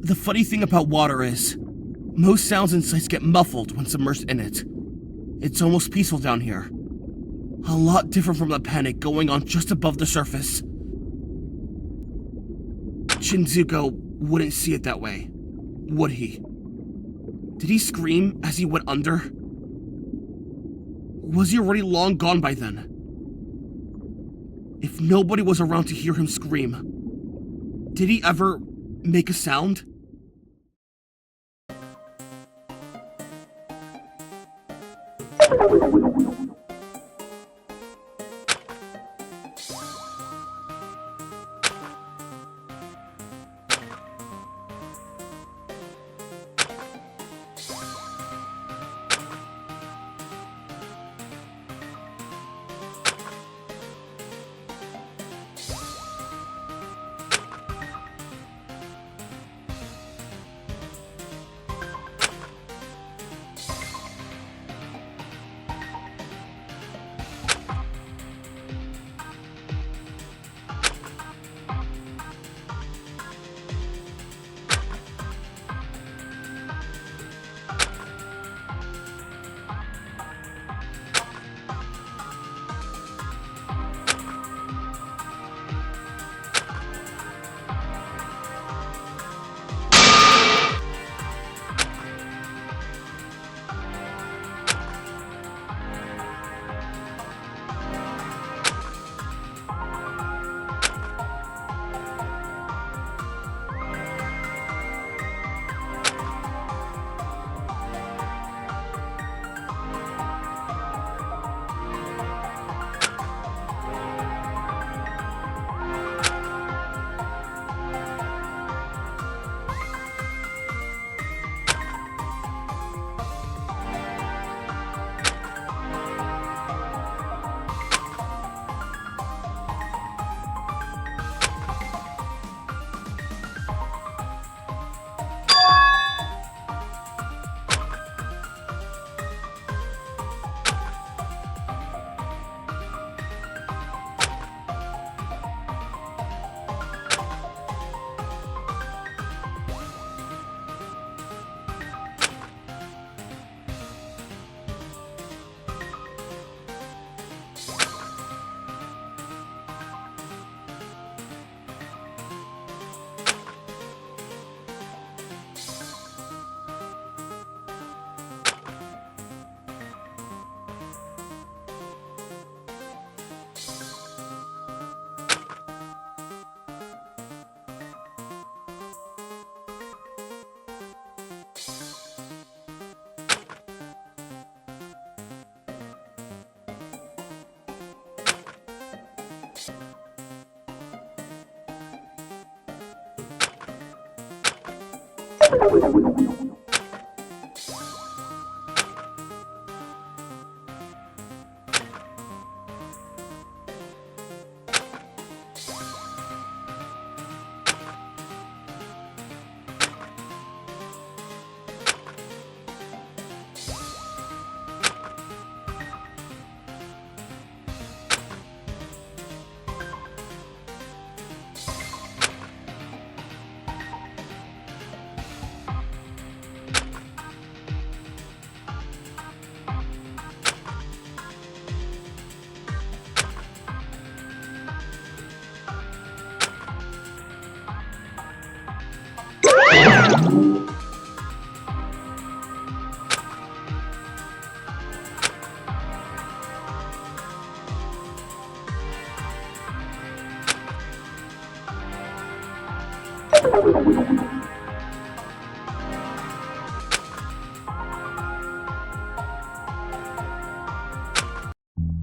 The funny thing about water is, most sounds and sights get muffled when submerged in it. It's almost peaceful down here. A lot different from the panic going on just above the surface. Shinzuko wouldn't see it that way, would he? Did he scream as he went under? Was he already long gone by then? If nobody was around to hear him scream, did he ever make a sound?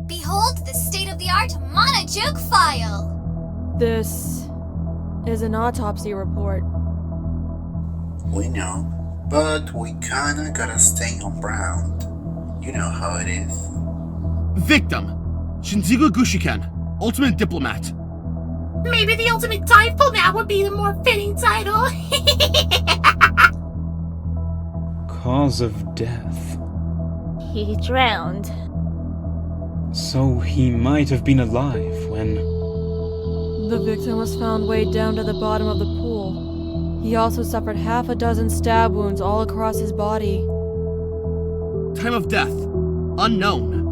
Behold the state-of-the-art monojuke file! This is an autopsy report. We know, but we kinda gotta stay on brand. You know how it is. Victim, Shinzuko Gushiken, Ultimate Diplomat. Maybe the ultimate diplomat would be the more fitting title. Cause of death. He drowned. So he might have been alive when... The victim was found weighed down to the bottom of the pool. He also suffered half a dozen stab wounds all across his body. Time of death. Unknown.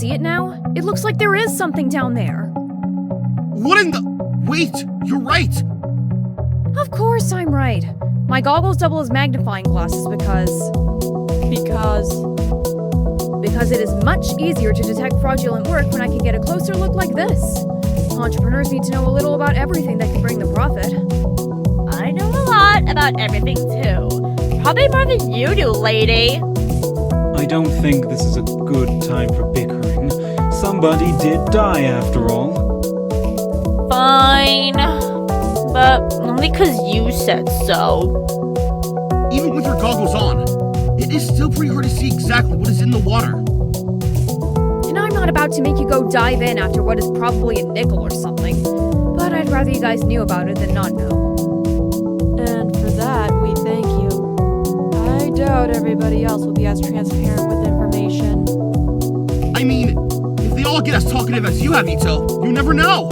see it now? It looks like there is something down there. What in the... Wait, you're right. Of course I'm right. My goggles double as magnifying glasses because it is much easier to detect fraudulent work when I can get a closer look like this. Entrepreneurs need to know a little about everything that can bring them profit. I know a lot about everything too. Probably more than you do, lady. I don't think this is a good time for bickering. Somebody did die after all. Fine. But only because you said so. Even with your goggles on, it is still pretty hard to see exactly what is in the water. And I'm not about to make you go dive in after what is probably a nickel or something. But I'd rather you guys knew about it than not know. And for that, we thank you. I doubt everybody else will be as transparent with information. I mean, if they all get as talkative as you have, Ito, you never know.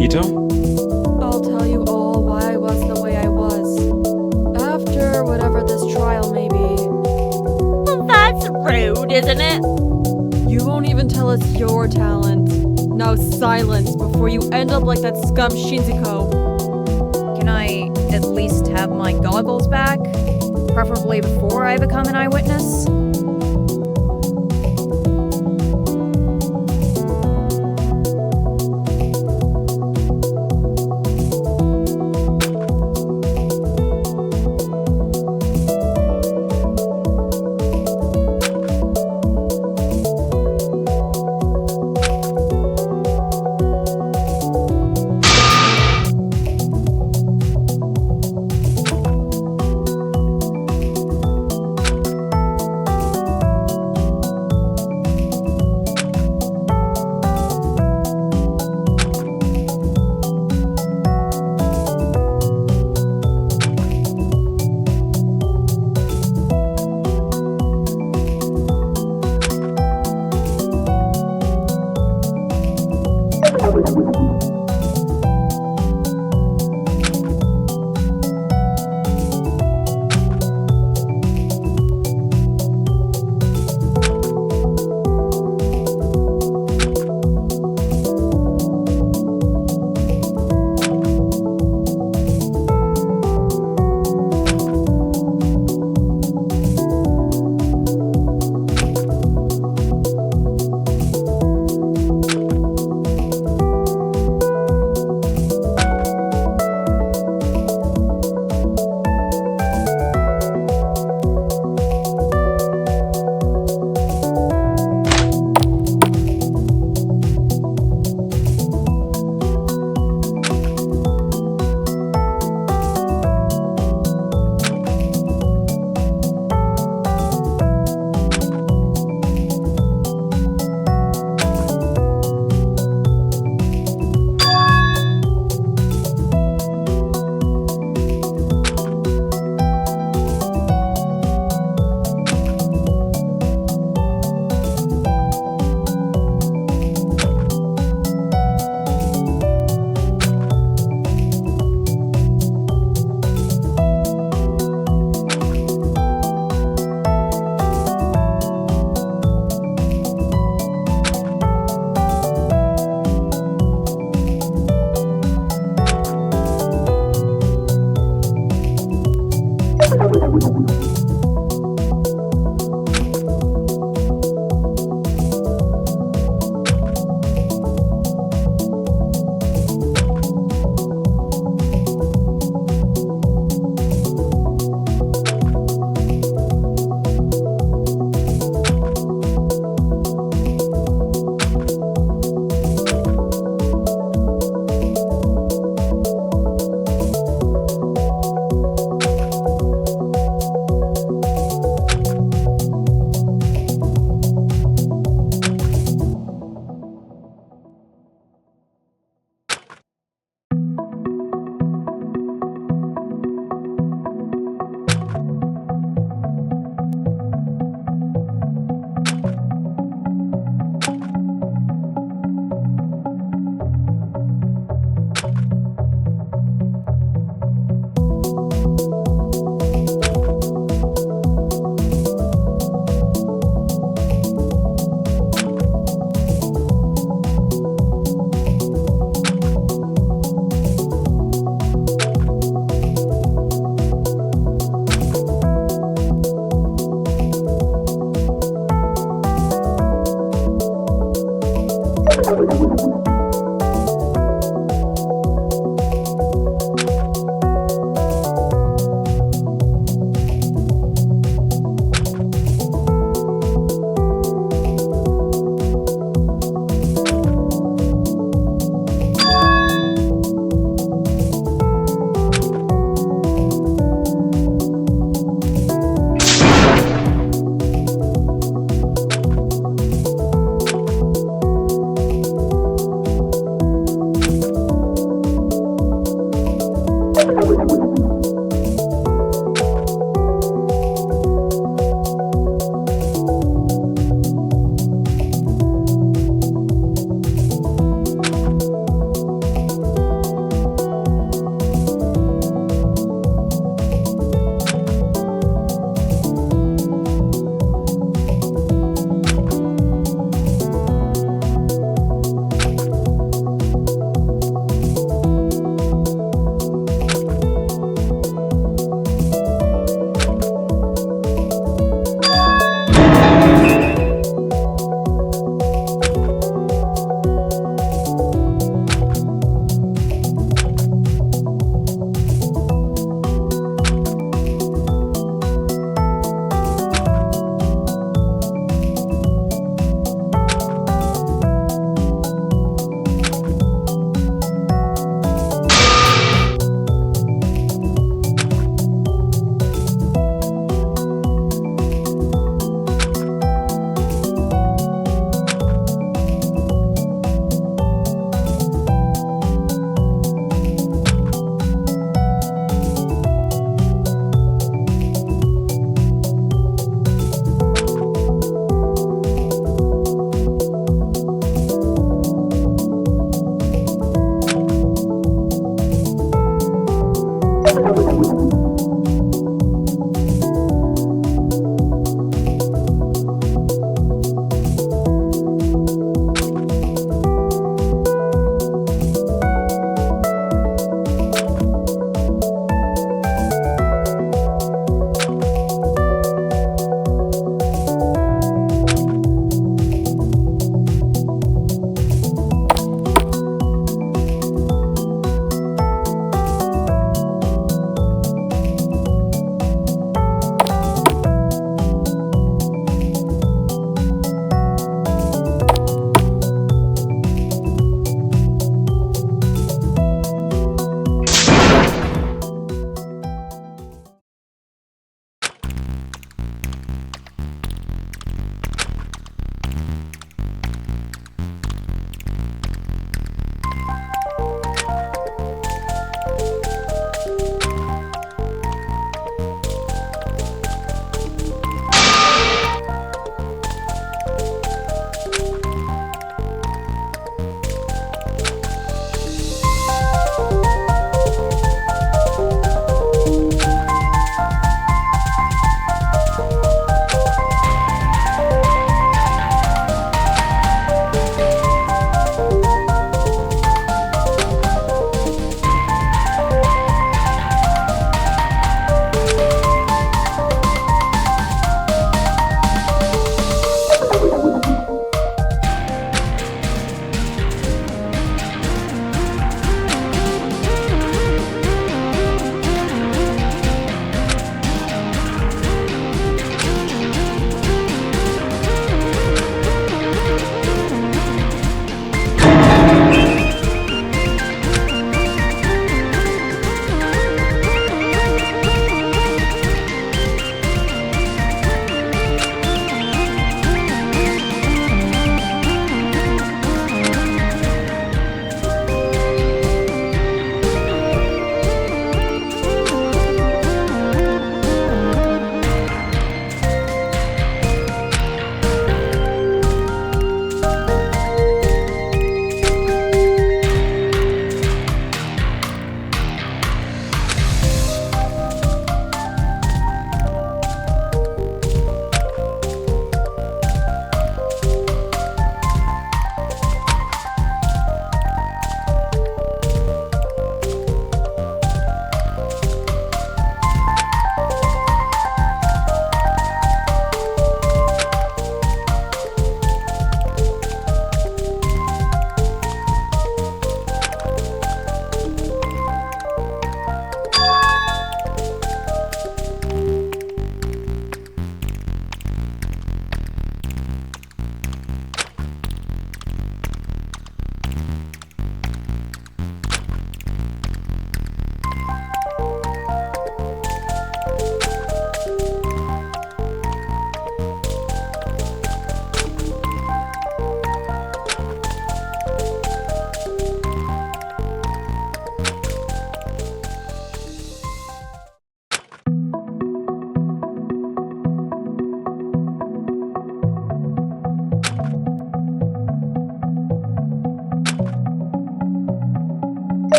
Ito? I'll tell you all why I was the way I was. After whatever this trial may be. Well, that's rude, isn't it? You won't even tell us your talent. Now silence before you end up like that scum Shinzuko. Can I at least have my goggles back? Preferably before I become an eyewitness?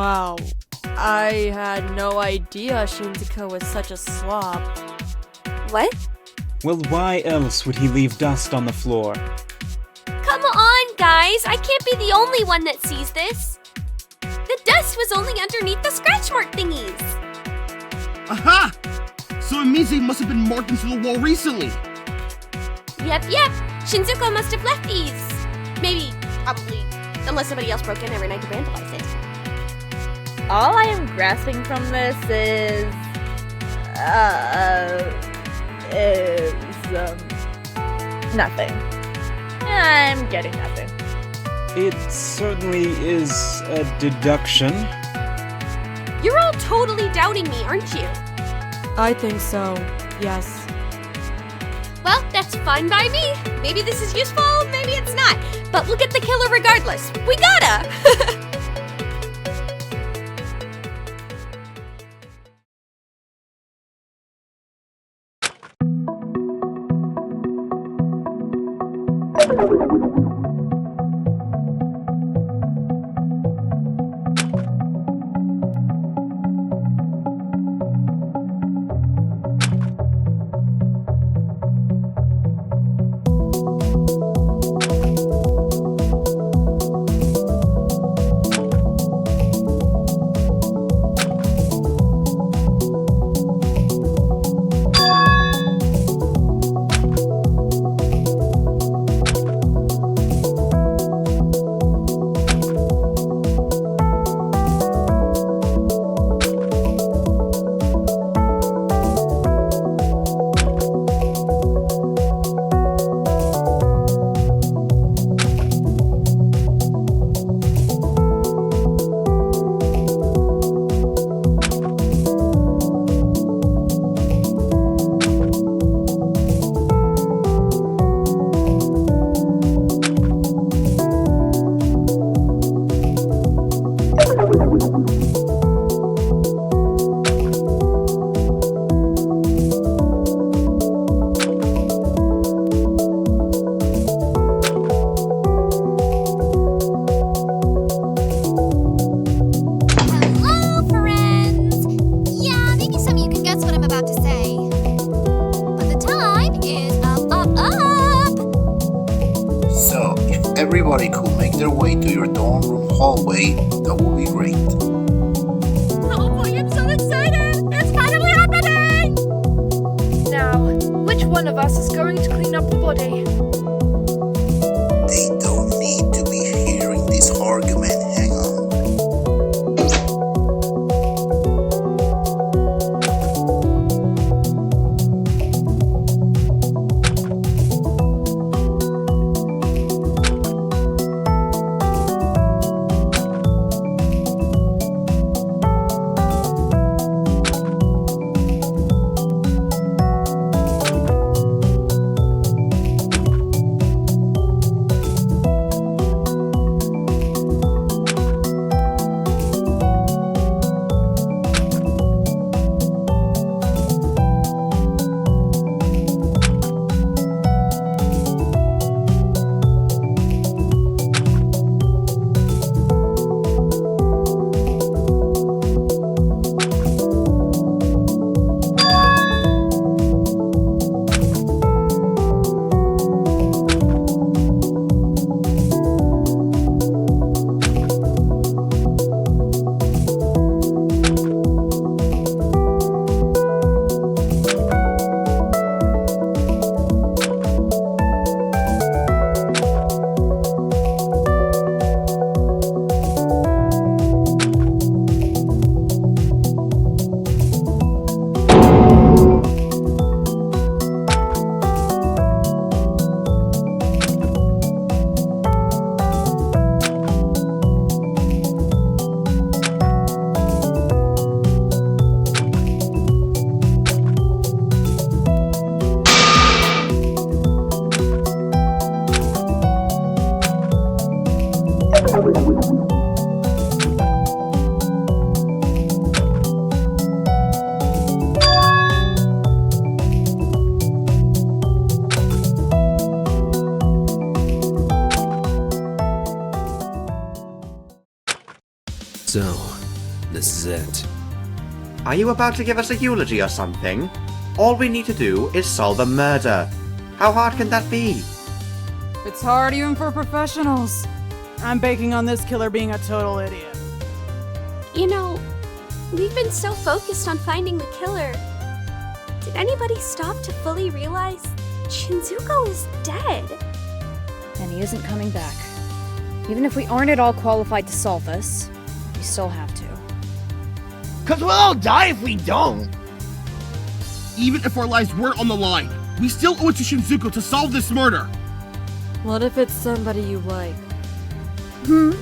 Wow. I had no idea Shinzuko was such a slob. What? Well, why else would he leave dust on the floor? Come on, guys! I can't be the only one that sees this! The dust was only underneath the scratch mark thingies! Aha! So it means they must have been marked into the wall recently. Yep. Shinzuko must have left these. Maybe, probably, unless somebody else broke in every night to vandalize it. All I am grasping from this is nothing. I'm getting nothing. It certainly is a deduction. You're all totally doubting me, aren't you? I think so, yes. Well, that's fine by me. Maybe this is useful, maybe it's not. But we'll get the killer regardless. We gotta! everybody could make their way to your dorm room hallway, that would be great. Oh boy, I'm so excited! It's finally happening! Now, which one of us is going to clean up the body? They don't need to be hearing this argument. Hang on. So, This is it. Are you about to give us a eulogy or something? All we need to do is solve a murder. How hard can that be? It's hard even for professionals. I'm banking on this killer being a total idiot. You know, we've been so focused on finding the killer. Did anybody stop to fully realize Shinzuko is dead? And he isn't coming back. Even if we aren't at all qualified to solve this, we still have to. 'Cause we'll all die if we don't! Even if our lives weren't on the line, we still owe it to Shinzuko to solve this murder! What if it's somebody you like? Hmm?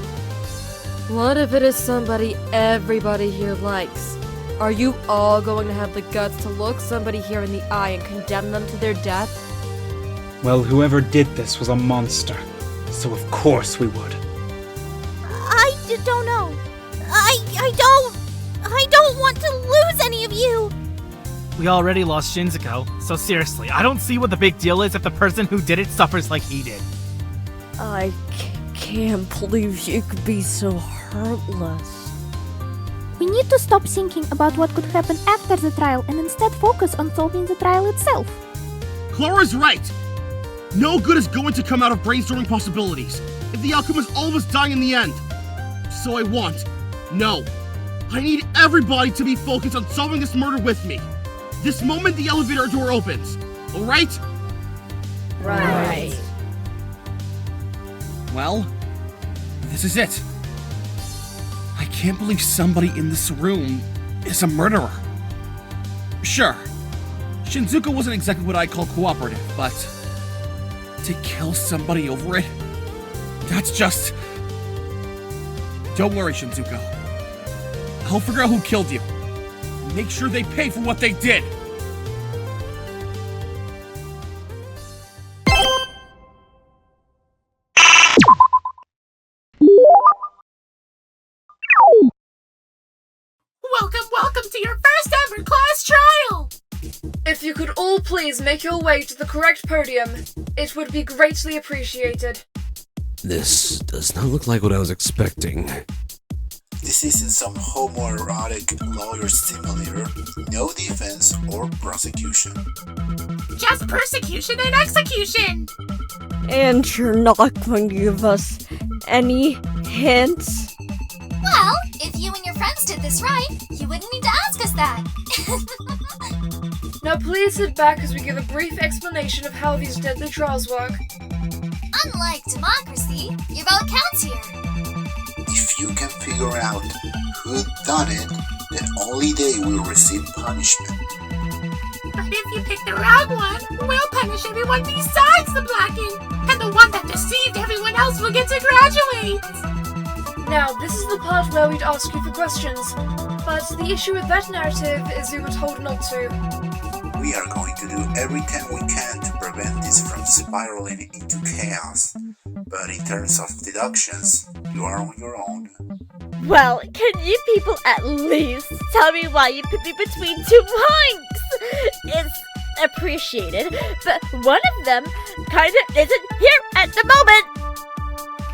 What if it is somebody everybody here likes? Are you all going to have the guts to look somebody here in the eye and condemn them to their death? Well, whoever did this was a monster, so of course we would. Don't know. I don't want to lose any of you! We already lost Shinzuko, so seriously, I don't see what the big deal is if the person who did it suffers like he did. I can't believe you could be so heartless. We need to stop thinking about what could happen after the trial and instead focus on solving the trial itself. Clara's right! No good is going to come out of brainstorming possibilities if the outcome is all of us dying in the end. So I need everybody to be focused on solving this murder with me. This moment the elevator door opens, alright? Right. Well, this is it. I can't believe somebody in this room is a murderer. Sure, Shinzuko wasn't exactly what I'd call cooperative, but to kill somebody over it, that's just... Don't worry, Shinzuko. I'll figure out who killed you. Make sure they pay for what they did. Welcome to your first ever class trial! If you could all please make your way to the correct podium, it would be greatly appreciated. This does not look like what I was expecting. This isn't some homoerotic lawyer simulator. No defense or prosecution. Just persecution and execution! And you're not going to give us any hints? Well, if you and your friends did this right, you wouldn't need to ask us that. Now please sit back as we give a brief explanation of how these deadly trials work. Unlike democracy, your vote counts here. If you can figure out who done it, then only they will receive punishment. But if you pick the wrong one, we'll punish everyone besides the blackened, and the one that deceived everyone else will get to graduate! Now, this is the part where we'd ask you for questions, but the issue with that narrative is we were told not to. We are going to do everything we can to prevent this from spiraling into chaos. But in terms of deductions, you are on your own. Well, can you people at least tell me why you put me between 2 points? It's appreciated, but one of them kinda isn't here at the moment!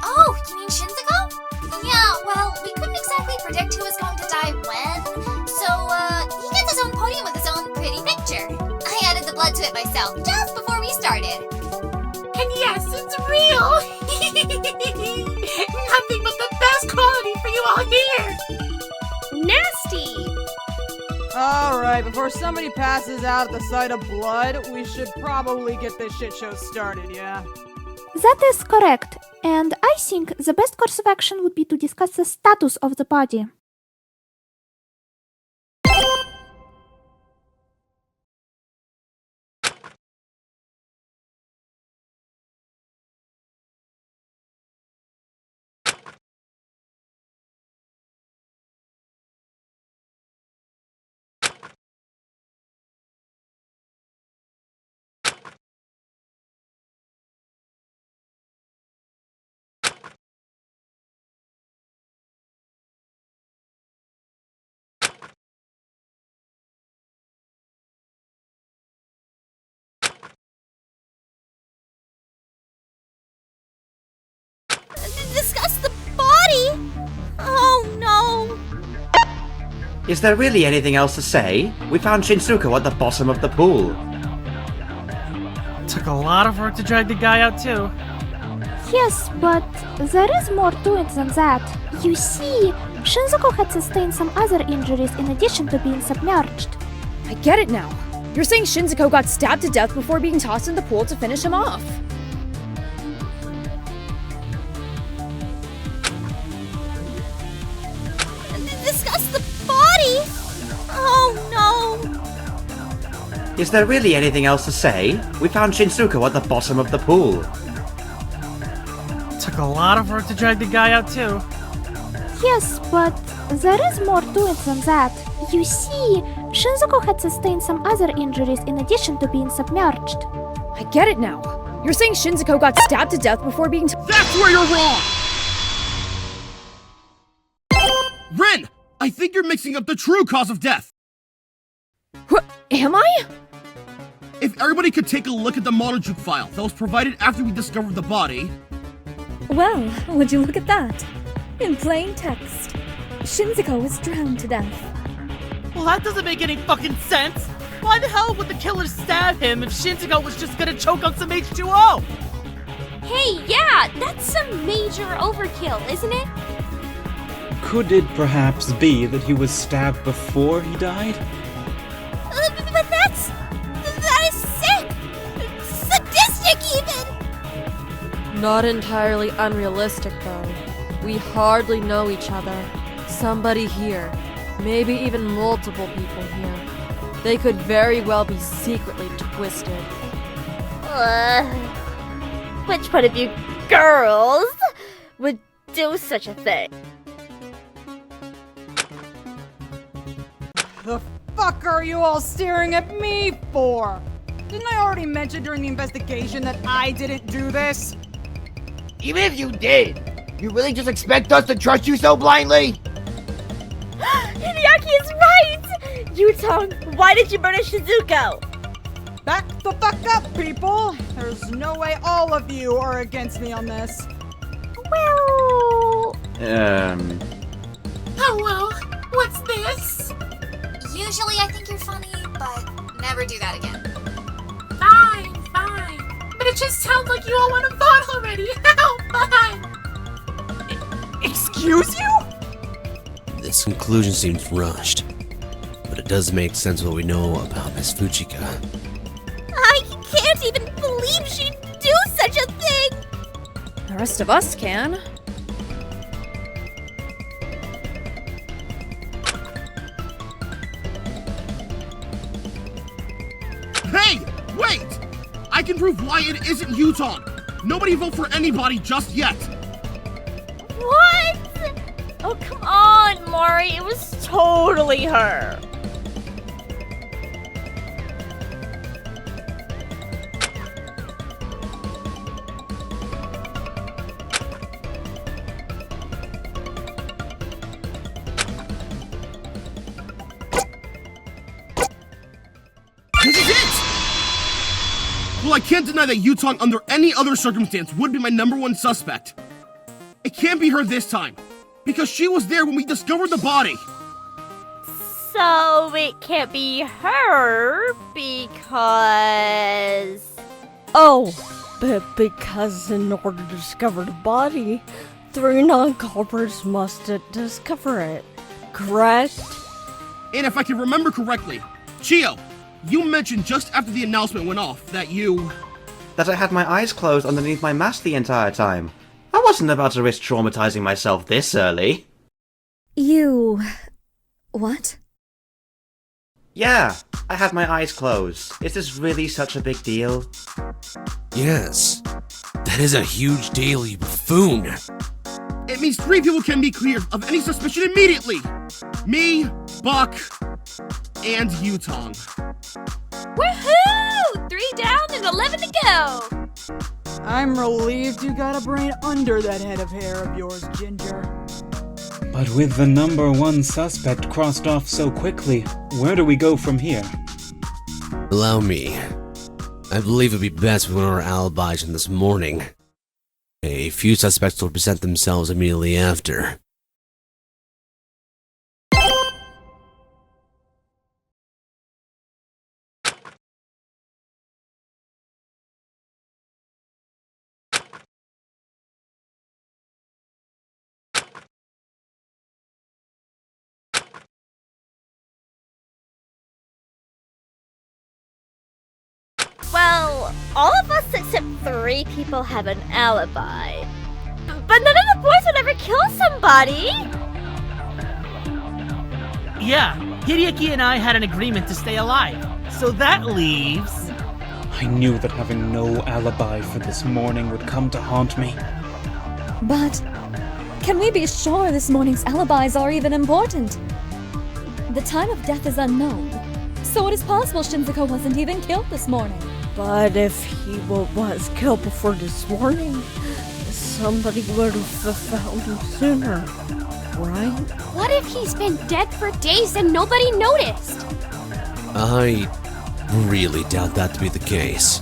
Oh, you mean Shinzuko? Yeah, well, we couldn't exactly predict who was going to die when, so, he gets his own podium with his own pretty picture. I added the blood to it myself, just before we started. And yes, it's real! Nothing but the best quality for you all here! Nasty! Alright, before somebody passes out at the sight of blood, we should probably get this shit show started, yeah? That is correct, and I think the best course of action would be to discuss the status of the body. Is there really anything else to say? We found Shinzuko at the bottom of the pool. Took a lot of work to drag the guy out too. Yes, but there is more to it than that. You see, Shinzuko had sustained some other injuries in addition to being submerged. I get it now. You're saying Shinzuko got stabbed to death before being tossed in the pool to finish him off. Discuss the body? Oh no! Is there really anything else to say? We found Shinzuko at the bottom of the pool. Took a lot of work to drag the guy out too. Yes, but there is more to it than that. You see, Shinzuko had sustained some other injuries in addition to being submerged. I get it now. You're saying Shinzuko got stabbed to death before being That's where you're wrong! Rin! I think you're mixing up the true cause of death! Am I? If everybody could take a look at the monojuke file that was provided after we discovered the body... Well, would you look at that? In plain text, Shinzuko was drowned to death. Well, that doesn't make any fucking sense! Why the hell would the killer stab him if Shinzuko was just gonna choke on some H2O? Hey, yeah, that's some major overkill, isn't it? Could it perhaps be that he was stabbed before he died? But that is sick! Sadistic even! Not entirely unrealistic, though. We hardly know each other. Somebody here, maybe even multiple people here. They could very well be secretly twisted. Which one of you girls would do such a thing? The fuck are you all staring at me for? Didn't I already mention during the investigation that I didn't do this? Even if you did, you really just expect us to trust you so blindly? Hideaki is right! Yutong, why did you murder Shinzuko? Back the fuck up, people! There's no way all of you are against me on this. Well... Oh well, what's this? Usually I think you're funny, but never do that again. Fine. But it just sounds like you all want to vote already. How fun! Excuse you? This conclusion seems rushed, but it does make sense what we know about Miss Fujika. I can't even believe she'd do such a thing! The rest of us can. Hey! Wait! I can prove why it isn't Yutong! Nobody vote for anybody just yet! What? Oh, come on, Mari. It was totally her. This is it! Well, I can't deny that Yutong, under any other circumstance, would be my #1 suspect. It can't be her this time, because she was there when we discovered the body. So it can't be her because... Oh, but because in order to discover the body, 3 non-culprits must discover it, correct? And if I can remember correctly, Chiyo, you mentioned just after the announcement went off that That I had my eyes closed underneath my mask the entire time. I wasn't about to risk traumatizing myself this early. You... what? Yeah, I had my eyes closed. Is this really such a big deal? Yes. That is a huge deal, you buffoon. It means 3 people can be cleared of any suspicion immediately. Me, Buck, and Yutong. Woohoo! 3 down and 11 to go! I'm relieved you got a brain under that head of hair of yours, Ginger. But with the #1 suspect crossed off so quickly, where do we go from here? Allow me. I believe it would be best with one of our alibis from this morning. A few suspects will present themselves immediately after. Well, all of us except 3 people have an alibi. But none of the boys would ever kill somebody! Yeah, Hideyo and I had an agreement to stay alive. So that leaves... I knew that having no alibi for this morning would come to haunt me. But can we be sure this morning's alibis are even important? The time of death is unknown, so it is possible Shinzuko wasn't even killed this morning. But if he was killed before this morning, somebody would have found him sooner, right? What if he's been dead for days and nobody noticed? I really doubt that to be the case.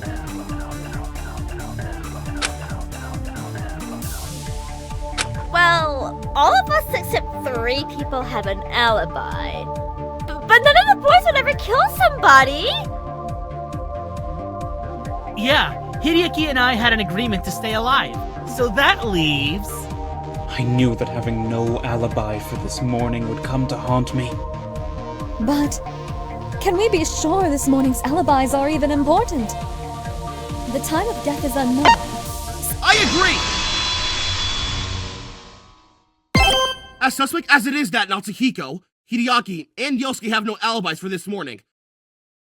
Well, all of us except 3 people have an alibi. But none of the boys would ever kill somebody! Yeah, Hideyo and I had an agreement to stay alive. So that leaves... I knew that having no alibi for this morning would come to haunt me. But can we be sure this morning's alibis are even important? The time of death is unknown. I agree! As suspect as it is that Natsuhiko, Hideyo, and Yosuke have no alibis for this morning,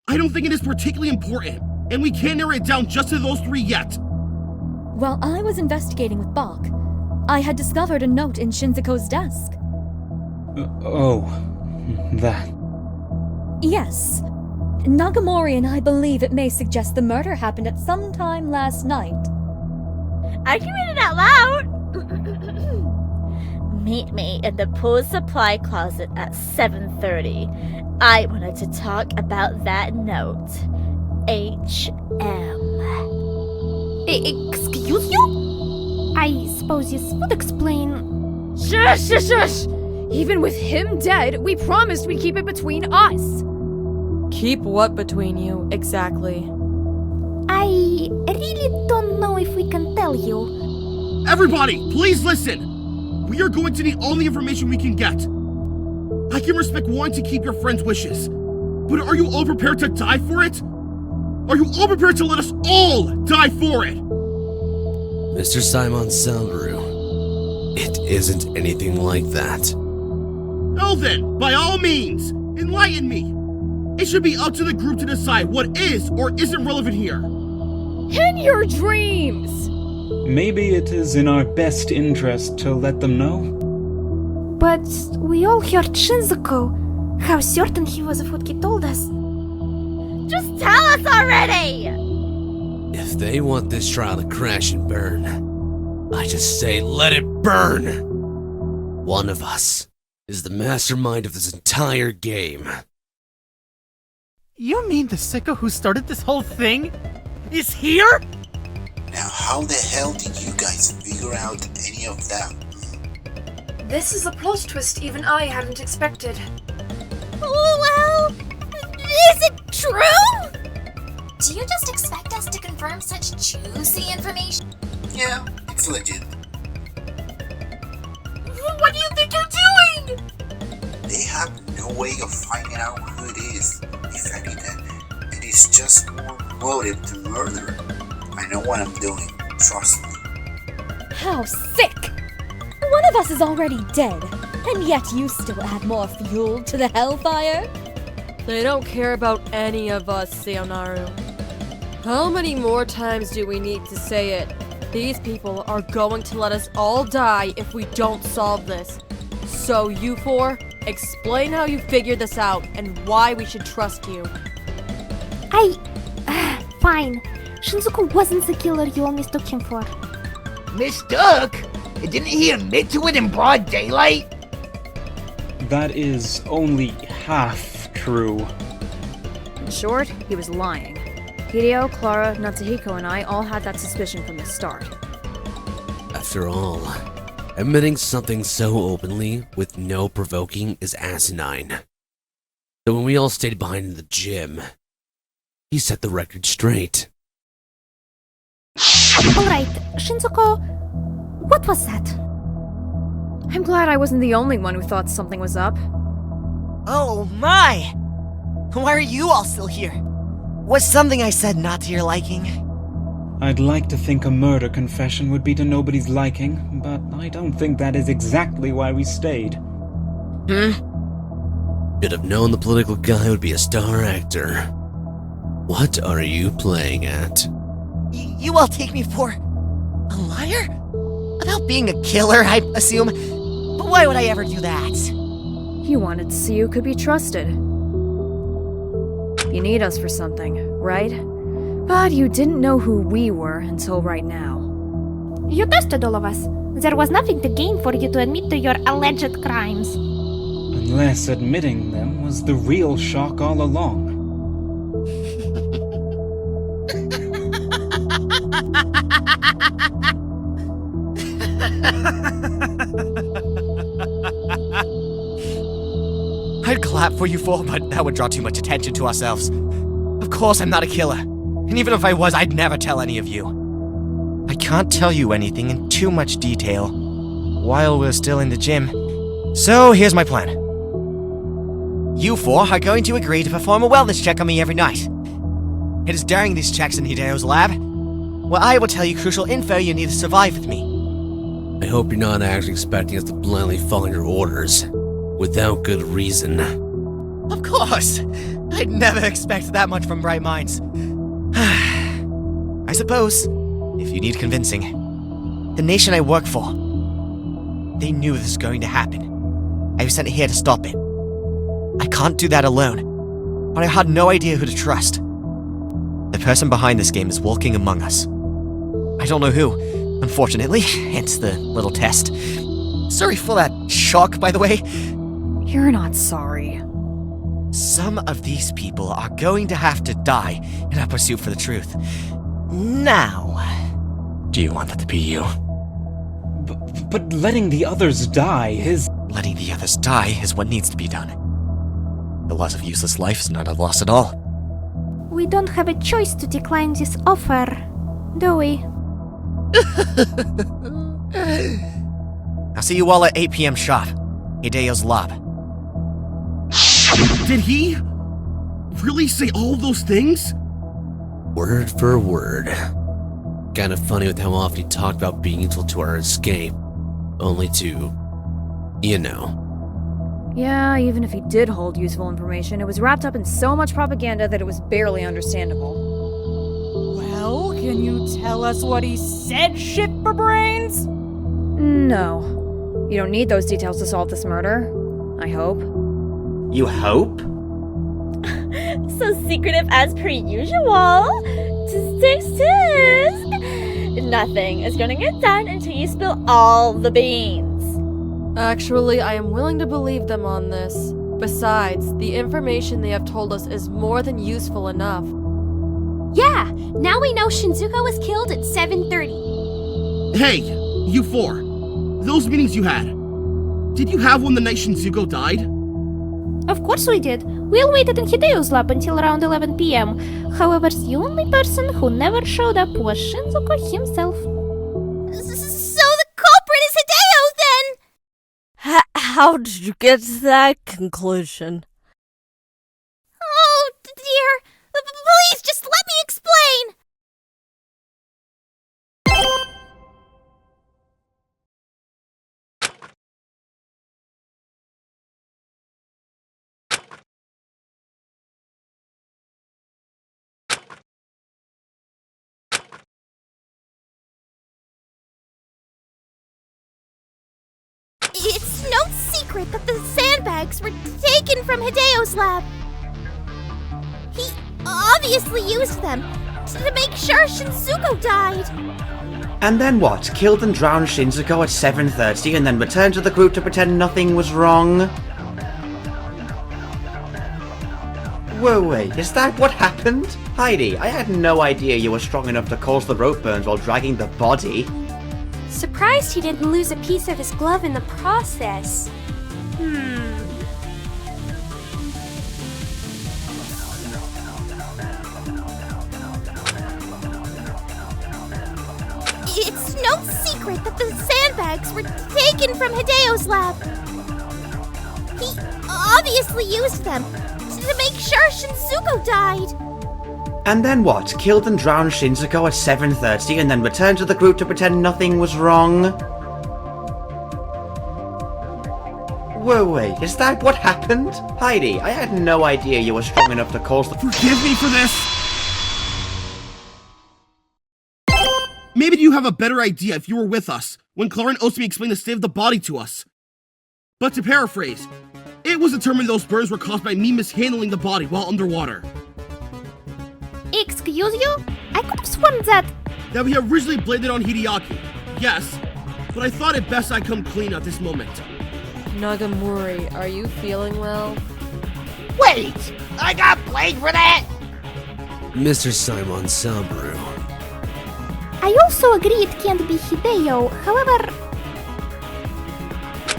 I don't think it is particularly important, and we can't narrow it down just to those 3 yet. While I was investigating with Bach, I had discovered a note in Shinzuko's desk. That. Yes. Nagamori and I believe it may suggest the murder happened at some time last night. I can read it out loud! Meet me in the pool supply closet at 7:30. I wanted to talk about that note. HM. Excuse you? I suppose this would explain... Shush! Even with him dead, we promised we'd keep it between us. Keep what between you, exactly? I really don't know if we can tell you. Everybody, please listen! We are going to need all the information we can get. I can respect wanting to keep your friend's wishes, but are you all prepared to die for it? Are you all prepared to let us all die for it? Mr. Saemonsaburu, it isn't anything like that. Well then, by all means, enlighten me. It should be up to the group to decide what is or isn't relevant here. In your dreams! Maybe it is in our best interest to let them know. But we all heard Shinzuko. How certain he was of what he told us. Just tell us already! If they want this trial to crash and burn, I just say let it burn! One of us is the mastermind of this entire game. You mean the sicko who started this whole thing is here? Now how the hell did you guys figure out any of that? This is a plot twist even I hadn't expected. Well, is it true? Do you just expect us to confirm such juicy information? Yeah, it's legit. What do you think you're doing? They have no way of finding out who it is. If anything, it is just more motive to murder. I know what I'm doing, trust me. How sick! One of us is already dead, and yet you still add more fuel to the hellfire? They don't care about any of us, Sayonara. How many more times do we need to say it? These people are going to let us all die if we don't solve this. So you 4, explain how you figured this out and why we should trust you. Fine. Shinzuko wasn't the killer you all mistook him for. Mistook? Didn't he admit to it in broad daylight? That is only half true. In short, he was lying. Hideyo, Clara, Natsuhiko, and I all had that suspicion from the start. After all, admitting something so openly with no provoking is asinine. So when we all stayed behind in the gym, he set the record straight. Alright, Shinzuko, what was that? I'm glad I wasn't the only one who thought something was up. Oh my! Why are you all still here? Was something I said not to your liking? I'd like to think a murder confession would be to nobody's liking, but I don't think that is exactly why we stayed. Should have known the political guy would be a star actor. What are you playing at? You all take me for a liar? About being a killer, I assume. But why would I ever do that? You wanted to see who could be trusted. You need us for something, right? But you didn't know who we were until right now. You tested all of us. There was nothing to gain for you to admit to your alleged crimes. Unless admitting them was the real shock all along. I'd clap for you four, but that would draw too much attention to ourselves. Of course I'm not a killer. And even if I was, I'd never tell any of you. I can't tell you anything in too much detail while we're still in the gym. So here's my plan. You four are going to agree to perform a wellness check on me every night. It is during these checks in Hideyo's lab where I will tell you crucial info you need to survive with me. I hope you're not actually expecting us to blindly follow your orders, without good reason. Of course! I'd never expect that much from bright minds. I suppose, if you need convincing, the nation I work for, they knew this was going to happen. I was sent here to stop it. I can't do that alone, but I had no idea who to trust. The person behind this game is walking among us. I don't know who, unfortunately, hence the little test. Sorry for that shock, by the way. You're not sorry. Some of these people are going to have to die in our pursuit for the truth. Now, do you want that to be you? But letting the others die is... Letting the others die is what needs to be done. The loss of useless life is not a loss at all. We don't have a choice to decline this offer, do we? I'll see you all at 8 p.m. sharp. Hideyo's lab. Did he really say all of those things? Word for word. Kind of funny with how often he talked about being useful to our escape. Only to... you know. Yeah, even if he did hold useful information, it was wrapped up in so much propaganda that it was barely understandable. Well, can you tell us what he said, shit for brains? No. You don't need those details to solve this murder. I hope. You hope? So secretive as per usual. Tisk. Nothing is gonna get done until you spill all the beans. Actually, I am willing to believe them on this. Besides, the information they have told us is more than useful enough. Yeah, now we know Shinzuko was killed at 7:30. Hey, you four. Those meetings you had. Did you have one the night Shinzuko died? Of course we did. We all waited in Hideyo's lab until around 11 p.m. However, the only person who never showed up was Shinzuko himself. So the culprit is Hideyo, then? How did you get to that conclusion? Oh, dear. Please, just let me explain. It's no secret that the sandbags were taken from Hideyo's lab. He obviously used them to make sure Shinzuko died. And then what? Killed and drowned Shinzuko at 7:30 and then returned to the group to pretend nothing was wrong? Whoa, wait, is that what happened? Heidi, I had no idea you were strong enough to cause the rope burns while dragging the body. Surprised he didn't lose a piece of his glove in the process. It's no secret that the sandbags were taken from Hideyo's lab. He obviously used them to make sure Shinzuko died. And then what? Killed and drowned Shinzuko at 7:30 and then returned to the group to pretend nothing was wrong? Whoa, wait, is that what happened? Heidi, I had no idea you were strong enough to cause the— Forgive me for this! Maybe you have a better idea if you were with us when Clara and Osomi explained the state of the body to us. But to paraphrase, it was determined those burns were caused by me mishandling the body while underwater. Excuse you? I could have sworn that we originally blamed it on Hideaki. Yes, but I thought it best I come clean at this moment. Nagamori, are you feeling well? Wait! I got blamed for that? Mr. Saemonsaburu. I also agree it can't be Hideyo, however—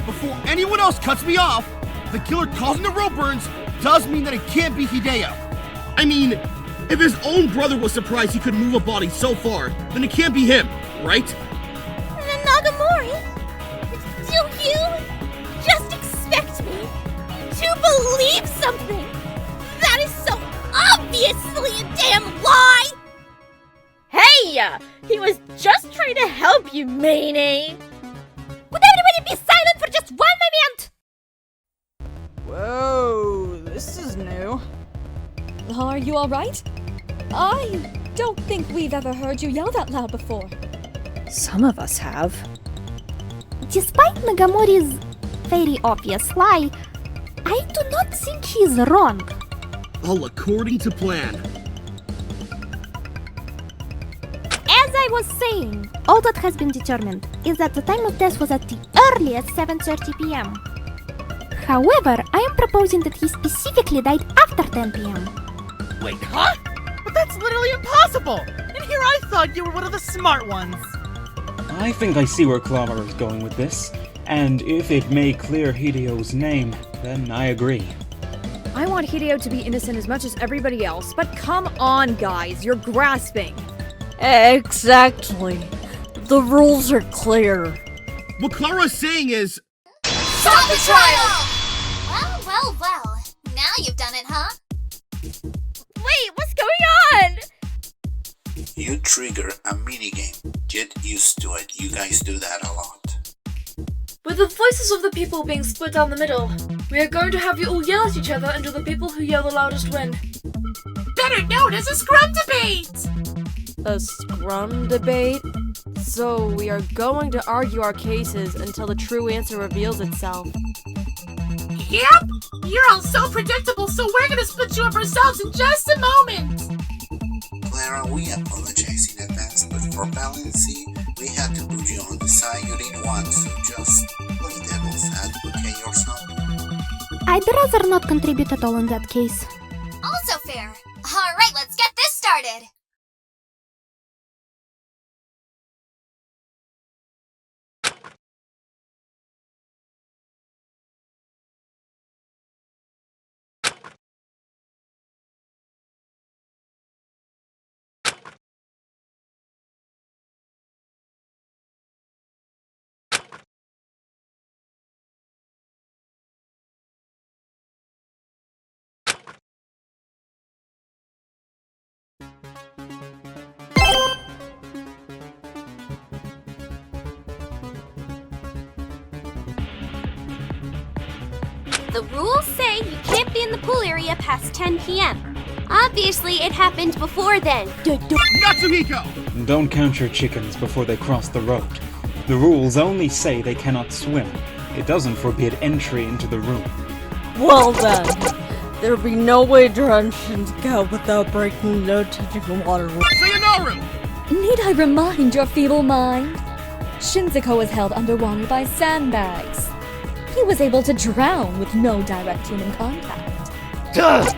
Before anyone else cuts me off, the killer causing the rope burns does mean that it can't be Hideyo. I mean, if his own brother was surprised he could move a body so far, then it can't be him, right? Nagamori, do you just expect me to believe something that is so obviously a damn lie? Hey! He was just trying to help you, Mayne! Would everybody be silent for just 1 moment? Whoa, this is new. Are you alright? I don't think we've ever heard you yell that loud before. Some of us have. Despite Nagamori's very obvious lie, I do not think he's wrong. All according to plan. As I was saying, all that has been determined is that the time of death was at the earliest 7:30 p.m. However, I am proposing that he specifically died after 10 p.m. Wait, huh? But that's literally impossible! And here I thought you were one of the smart ones. I think I see where Clara is going with this, and if it may clear Hideyo's name, then I agree. I want Hideyo to be innocent as much as everybody else, but come on, guys, you're grasping. Exactly. The rules are clear. What Clara is saying is— Stop the trial! Well. Now you've done it, huh? Wait, what's going on? You trigger a minigame. Get used to it. You guys do that a lot. With the voices of the people being split down the middle, we are going to have you all yell at each other until the people who yell the loudest win. Better known as a scrum debate! A scrum debate? So we are going to argue our cases until the true answer reveals itself. Yep! You're all so predictable, so we're gonna split you up ourselves in just a moment! Clara, we apologize in advance, but for balancing, we had to put you on the side you didn't want, so just play devil's advocate yourself. I'd rather not contribute at all in that case. Also fair. Alright, let's get this started! The rules say you can't be in the pool area past 10 p.m. Obviously, it happened before then. Natsuhiko! Don't count your chickens before they cross the road. The rules only say they cannot swim. It doesn't forbid entry into the room. Well then, there'd be no way to run Shinzuko without breaking no touching water rules. Sayonara! Need I remind your feeble mind? Shinzuko was held underwater by sandbags. He was able to drown with no direct human contact. Duh!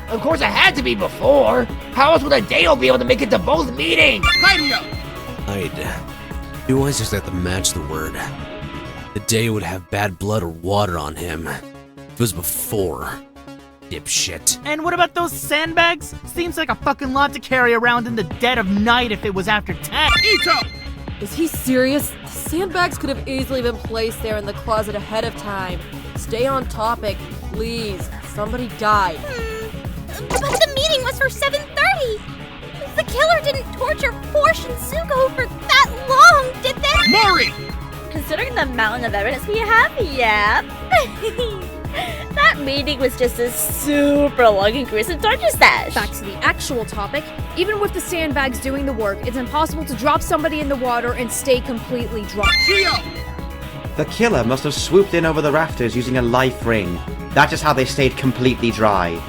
Of course it had to be before! How else would Hideyo be able to make it to both meetings? Hideyo! You always just have to match the word. Hideyo would have bad blood or water on him. If it was before. Dipshit. And what about those sandbags? Seems like a fucking lot to carry around in the dead of night if it was after 10. Ito! Is he serious? The sandbags could have easily been placed there in the closet ahead of time. Stay on topic, please. Somebody died. But the meeting was for 7:30. killer didn't torture poor Shinzuko for that long, did they? Mori! Considering the mountain of evidence we have, yeah. That meeting was just a super long and gruesome torture stash. Back to the actual topic. Even with the sandbags doing the work, it's impossible to drop somebody in the water and stay completely dry. Chiyo! The killer must have swooped in over the rafters using a life ring. That is how they stayed completely dry.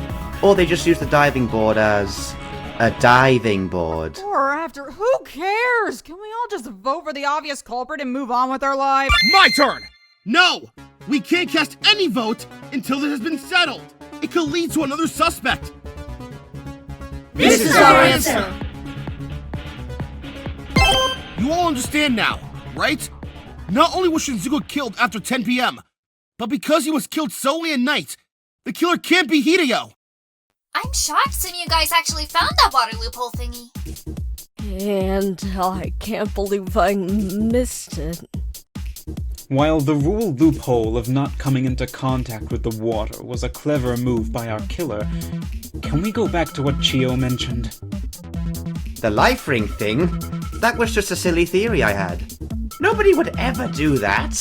Or they just used the diving board as a diving board. Or after, who cares? Can we all just vote for the obvious culprit and move on with our lives? My turn! No! We can't cast any vote until this has been settled. It could lead to another suspect. This is our answer. You all understand now, right? Not only was Shinzuko killed after 10 p.m., but because he was killed solely at night, the killer can't be Hideyo. I'm shocked some of you guys actually found that water loophole thingy. And I can't believe I missed it. While the rule loophole of not coming into contact with the water was a clever move by our killer, can we go back to what Chiyo mentioned? The life ring thing? That was just a silly theory I had. Nobody would ever do that.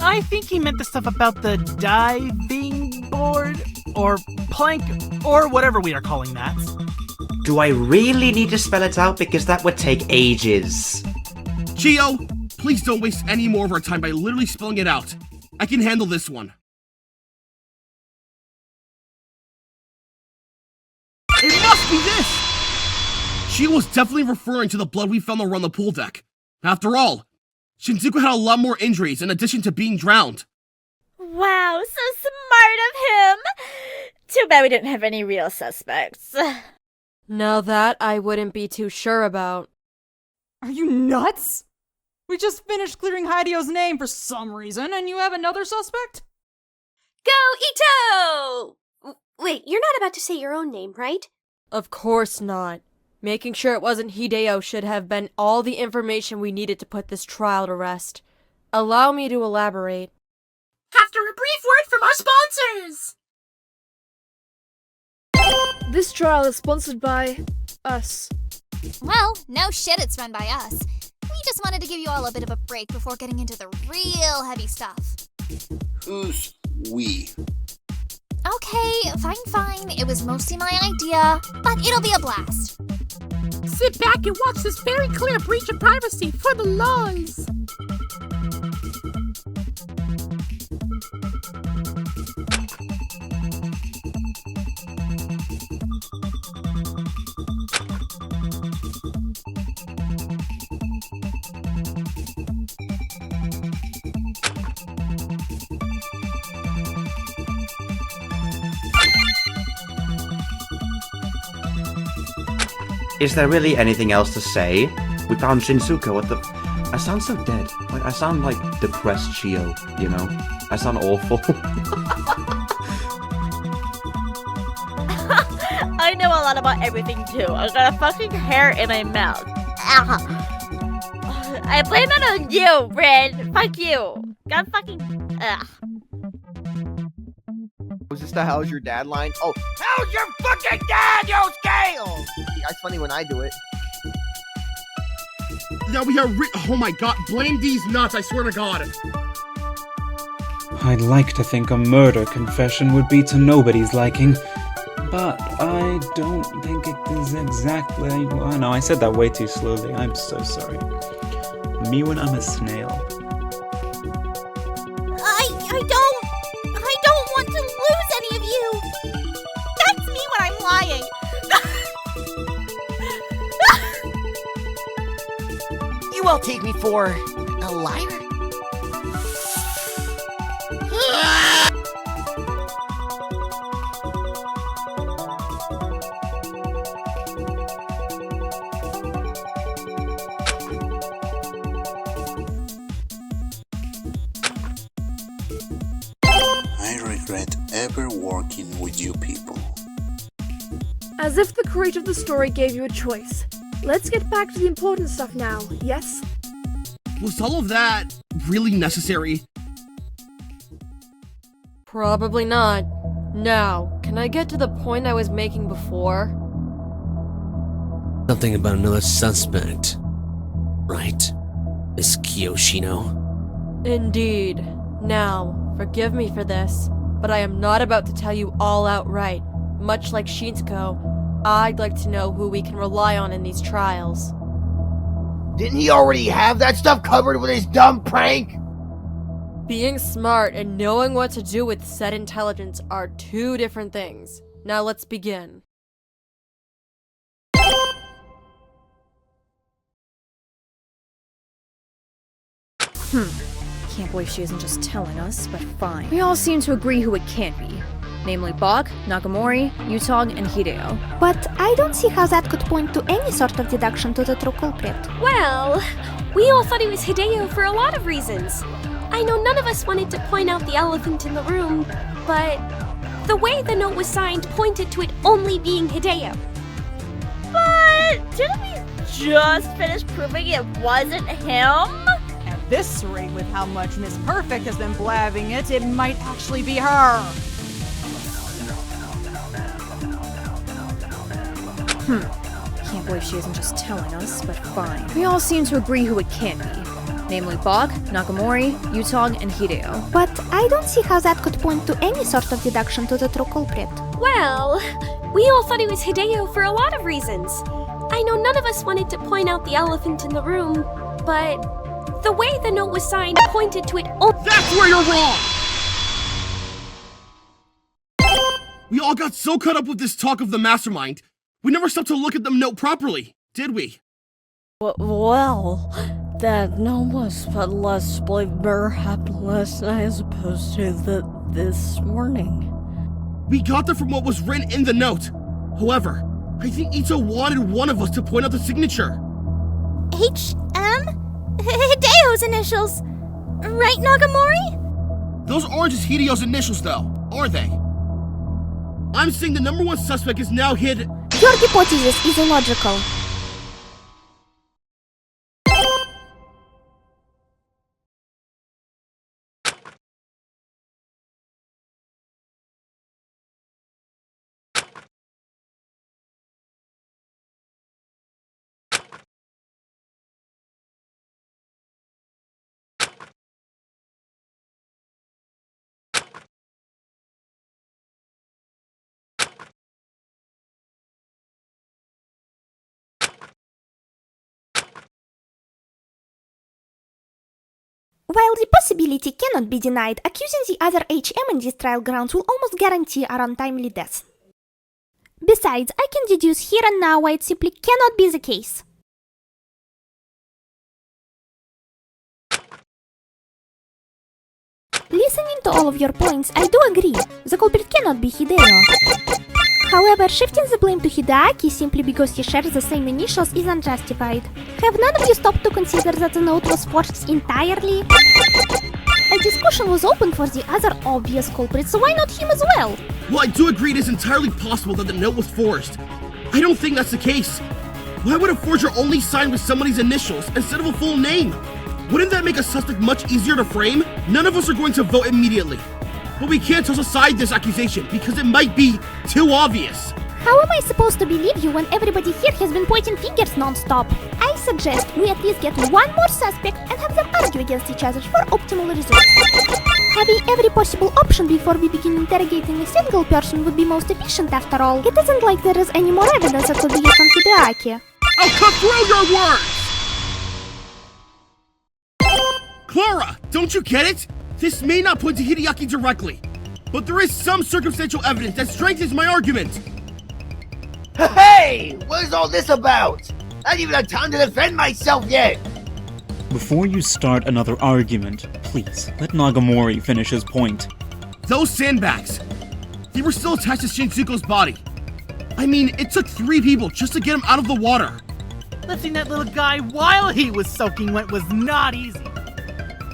I think he meant the stuff about the diving board, or plank, or whatever we are calling that. Do I really need to spell it out? Because that would take ages. Chiyo, please don't waste any more of our time by literally spelling it out. I can handle this one. It must be this! Chiyo was definitely referring to the blood we found around the pool deck. After all, Shinzuko had a lot more injuries in addition to being drowned. Wow, so smart of him! Too bad we didn't have any real suspects. Now that I wouldn't be too sure about. Are you nuts? We just finished clearing Hideyo's name for some reason, and you have another suspect? Go Ito! Wait, you're not about to say your own name, right? Of course not. Making sure it wasn't Hideyo should have been all the information we needed to put this trial to rest. Allow me to elaborate. After a brief word from our sponsors! This trial is sponsored by us. Well, no shit it's run by us. We just wanted to give you all a bit of a break before getting into the real heavy stuff. Who's we? Okay, fine. It was mostly my idea, but it'll be a blast. Sit back and watch this very clear breach of privacy for the laws. Is there really anything else to say? We found Shinzuko at the... I sound so dead. Like, I sound like depressed Chiyo, you know? I sound awful. I know a lot about everything too. I got a fucking hair in my mouth. I blame that on you, Rin. Fuck you. God fucking... Ugh. Was this the how's your dad line? Oh, how's your fucking dad, Yosuke? Oh, that's funny when I do it. Now we are oh my god, blame these nuts, I swear to god. I'd like to think a murder confession would be to nobody's liking, but I don't think it is exactly... Oh no, I said that way too slowly. I'm so sorry. Me when I'm a snail. I don't want to lose any of you. That's me when I'm lying. You all take me for a liar? I regret ever working with you people. As if the creator of the story gave you a choice. Let's get back to the important stuff now, yes? Was all of that really necessary? Probably not. Now, can I get to the point I was making before? Something about another suspect, right, Miss Kiyoshino? Indeed. Now, forgive me for this, but I am not about to tell you all outright. Much like Shinzuko, I'd like to know who we can rely on in these trials. Didn't he already have that stuff covered with his dumb prank? Being smart and knowing what to do with said intelligence are two different things. Now let's begin. Can't believe she isn't just telling us, but fine. We all seem to agree who it can't be. Namely Bach, Nagamori, Yutong, and Hideyo. But I don't see how that could point to any sort of deduction to the true culprit. Well, we all thought it was Hideyo for a lot of reasons. I know none of us wanted to point out the elephant in the room, but the way the note was signed pointed to it only being Hideyo. But didn't we just finish proving it wasn't him? At this rate, with how much Miss Perfect has been blabbing it, it might actually be her. Can't believe she isn't just telling us, but fine. We all seem to agree who it can't be. Namely Bach, Nagamori, Yutong, and Hideyo. But I don't see how that could point to any sort of deduction to the true culprit. Well, we all thought it was Hideyo for a lot of reasons. I know none of us wanted to point out the elephant in the room, but the way the note was signed pointed to it only— That's where you're wrong! We all got so caught up with this talk of the mastermind, we never stopped to look at the note properly, did we? Well, that note was but less believable happened last night as opposed to this morning. We got that from what was written in the note. However, I think Ito wanted one of us to point out the signature. H.M.? Hideyo's initials. Right, Nagamori? Those aren't just Hideyo's initials, though, are they? I'm saying the number one suspect is now hid. Your hypothesis is illogical. While the possibility cannot be denied, accusing the other HM in these trial grounds will almost guarantee our untimely death. Besides, I can deduce here and now why it simply cannot be the case. Listening to all of your points, I do agree, the culprit cannot be Hideyo. However, shifting the blame to Hideaki simply because he shares the same initials is unjustified. Have none of you stopped to consider that the note was forged entirely? A discussion was open for the other obvious culprit, so why not him as well? Well, I do agree it is entirely possible that the note was forged. I don't think that's the case. Why would a forger only sign with somebody's initials instead of a full name? Wouldn't that make a suspect much easier to frame? None of us are going to vote immediately. But we can't toss aside this accusation because it might be too obvious. How am I supposed to believe you when everybody here has been pointing fingers non-stop? I suggest we at least get one more suspect and have them argue against each other for optimal results. Having every possible option before we begin interrogating a single person would be most efficient after all. It isn't like there is any more evidence that could be used on Hideaki. I'll cut through your words! Clara, don't you get it? This may not point to Hideaki directly, but there is some circumstantial evidence that strengthens my argument. Hey! What is all this about? I haven't even had time to defend myself yet! Before you start another argument, please let Nagamori finish his point. Those sandbags, they were still attached to Shinzuko's body. I mean, it took 3 people just to get him out of the water. Lifting that little guy while he was soaking wet was not easy.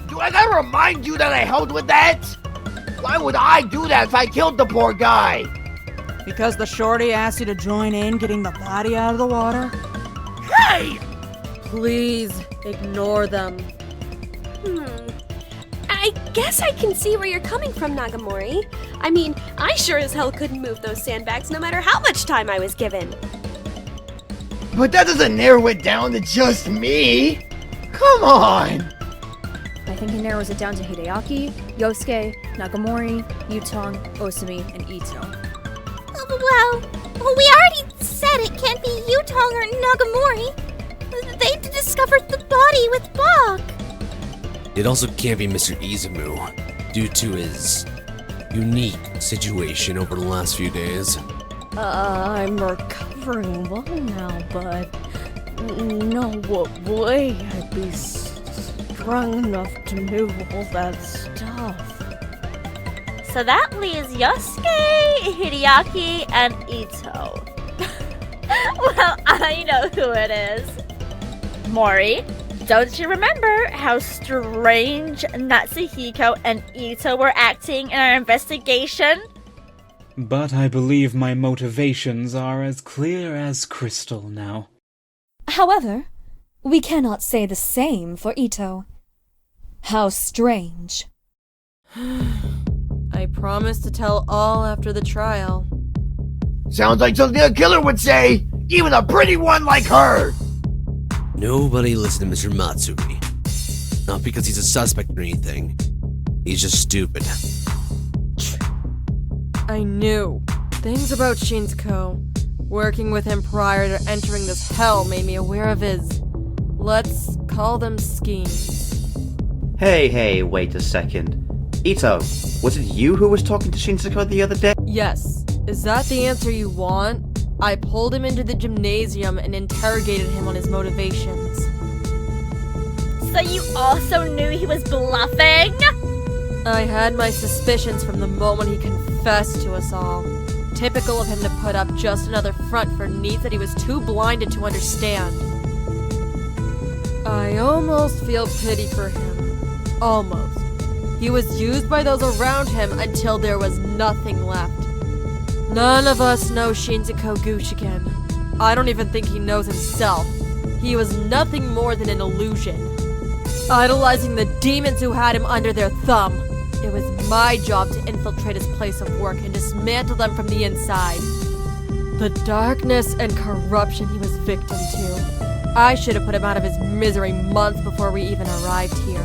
Do I gotta remind you that I helped with that? Why would I do that if I killed the poor guy? Because the shorty asked you to join in getting the body out of the water? Hey! Please, ignore them. I guess I can see where you're coming from, Nagamori. I mean, I sure as hell couldn't move those sandbags no matter how much time I was given. But that doesn't narrow it down to just me! Come on! I think it narrows it down to Hideaki, Yosuke, Nagamori, Yutong, Osomi, and Ito. Well, we already said it can't be Yutong or Nagamori. They discovered the body with Bach. It also can't be Mr. Isamu, due to his unique situation over the last few days. I'm recovering well now, but no way I'd be strong enough to move all that stuff. So that leaves Yosuke, Hideaki, and Ito. Well, I know who it is. Mori, don't you remember how strange Natsuhiko and Ito were acting in our investigation? But I believe my motivations are as clear as crystal now. However, we cannot say the same for Ito. How strange. I promise to tell all after the trial. Sounds like something a killer would say, even a pretty one like her! Nobody listen to Mr. Matsuki. Not because he's a suspect or anything. He's just stupid. I knew. Things about Shinzuko. Working with him prior to entering this hell made me aware of his, let's call them schemes. Hey, wait a second. Ito, was it you who was talking to Shinzuko the other day? Yes. Is that the answer you want? I pulled him into the gymnasium and interrogated him on his motivations. So you also knew he was bluffing? I had my suspicions from the moment he confessed to us all. Typical of him to put up just another front for needs that he was too blinded to understand. I almost feel pity for him. Almost. He was used by those around him until there was nothing left. None of us know Shinzuko Gushiken. I don't even think he knows himself. He was nothing more than an illusion. Idolizing the demons who had him under their thumb. It was my job to infiltrate his place of work and dismantle them from the inside. The darkness and corruption he was victim to. I should have put him out of his misery months before we even arrived here.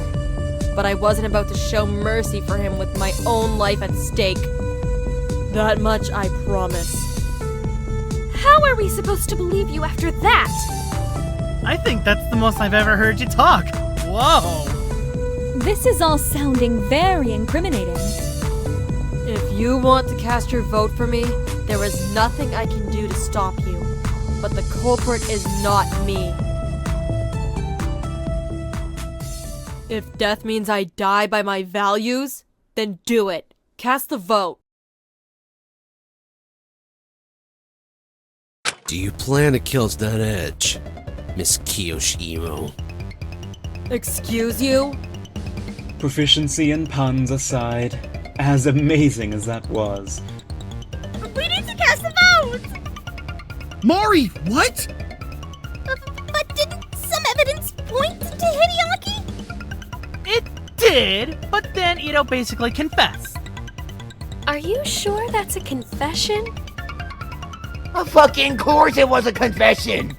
But I wasn't about to show mercy for him with my own life at stake. That much I promise. How are we supposed to believe you after that? I think that's the most I've ever heard you talk. Whoa! This is all sounding very incriminating. If you want to cast your vote for me, there is nothing I can do to stop you. But the culprit is not me. If death means I die by my values, then do it. Cast the vote. Do you plan to kill us that edge, Miss Kiyoshimo? Excuse you? Proficiency in puns aside, as amazing as that was. We need to cast a vote! Mori, what? But didn't some evidence point to Hideaki? It did, but then Ito basically confessed. Are you sure that's a confession? Of fucking course it was a confession!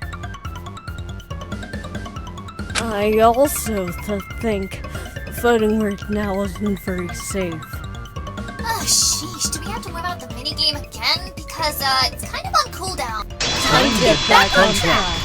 I also think voting right now isn't very safe. Sheesh, do we have to whip out the minigame again? Because, it's kind of on cooldown. Time to get back on track.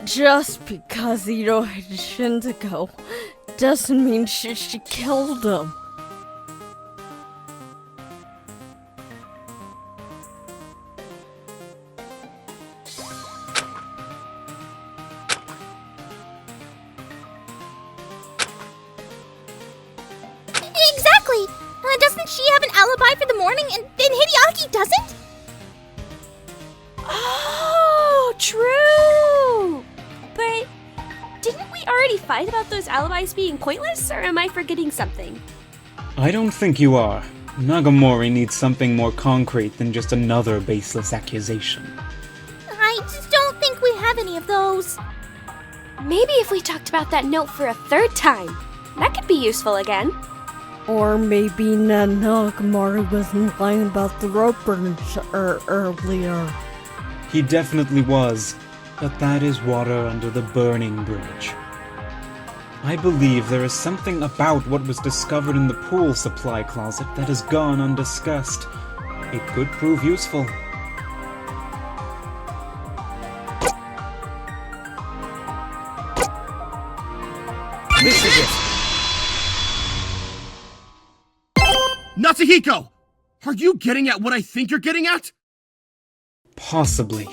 Just because Ito had Shinzuko doesn't mean she killed him. Exactly! she have an alibi for the morning and Hideaki doesn't? Oh, true! But didn't we already fight about those alibis being pointless, or am I forgetting something? I don't think you are. Nagamori needs something more concrete than just another baseless accusation. I just don't think we have any of those. Maybe if we talked about that note for a third time, that could be useful again. Or maybe Nagamori wasn't lying about the rope burns earlier. He definitely was, but that is water under the burning bridge. I believe there is something about what was discovered in the pool supply closet that has gone undiscussed. It could prove useful. This is it! Natsuhiko! Are you getting at what I think you're getting at? Possibly.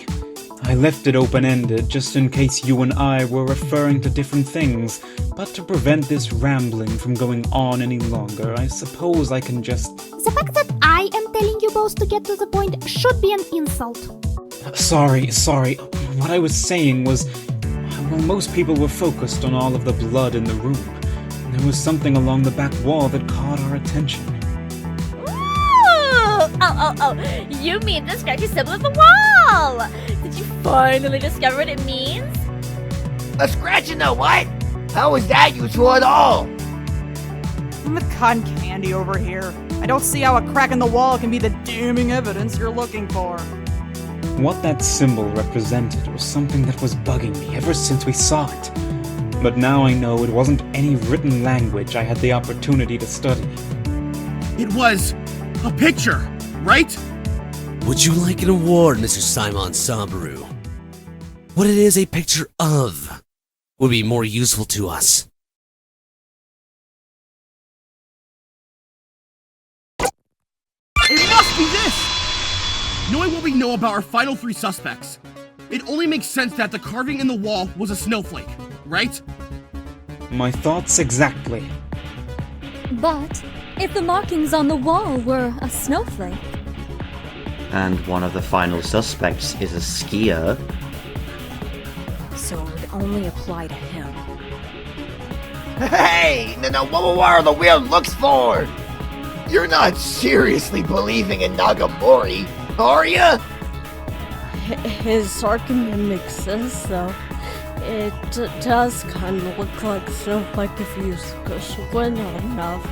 I left it open-ended just in case you and I were referring to different things, but to prevent this rambling from going on any longer, I suppose I can just... The fact that I am telling you both to get to the point should be an insult. Sorry. What I was saying was... Well, most people were focused on all of the blood in the room. There was something along the back wall that caught our attention. Oh, you mean the scratchy symbol of the wall! Did you finally discover what it means? A scratch in the what? How is that useful at all? I'm with cotton candy over here. I don't see how a crack in the wall can be the damning evidence you're looking for. What that symbol represented was something that was bugging me ever since we saw it. But now I know it wasn't any written language I had the opportunity to study. It was a picture, right? Would you like an award, Mr. Saemonsaburu? What it is a picture of would be more useful to us. It must be this! Knowing what we know about our final 3 suspects, it only makes sense that the carving in the wall was a snowflake, right? My thoughts exactly. But if the markings on the wall were a snowflake... And one of the final suspects is a skier. So it would only apply to him. Hey! Now what are the weird looks for? You're not seriously believing in Nagamori, are ya? His argument makes sense, though. It does kind of look like snowflake if you squint enough.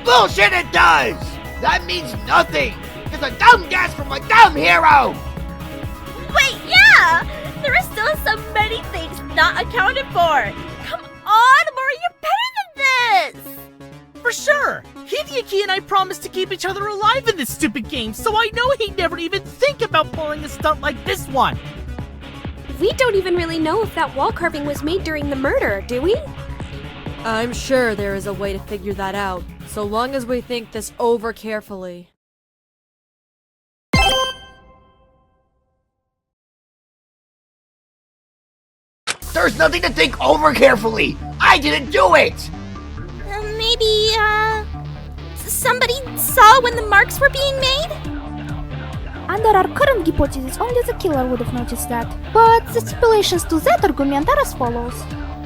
Bullshit it does! That means nothing! It's a dumb guess from a dumb hero! Wait, yeah! There are still so many things not accounted for! Come on, Mori, you're better than this! For sure! Hideaki and I promised to keep each other alive in this stupid game, so I know he'd never even think about pulling a stunt like this one! We don't even really know if that wall carving was made during the murder, do we? I'm sure there is a way to figure that out, so long as we think this over carefully. There's nothing to think over carefully! I didn't do it! Maybe, somebody saw when the marks were being made? Under our current hypothesis, only the killer would have noticed that. But the stipulations to that argument are as follows.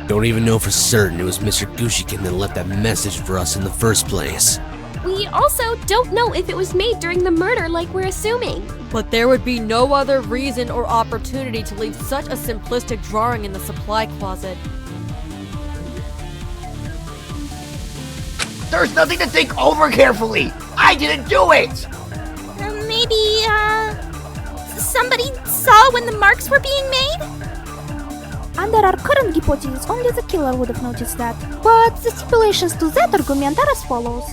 Don't even know for certain it was Mr. Gushiken that left that message for us in the first place. We also don't know if it was made during the murder like we're assuming. But there would be no other reason or opportunity to leave such a simplistic drawing in the supply closet. There's nothing to think over carefully! I didn't do it! Maybe, somebody saw when the marks were being made? Under our current hypothesis, only the killer would have noticed that. But the stipulations to that argument are as follows.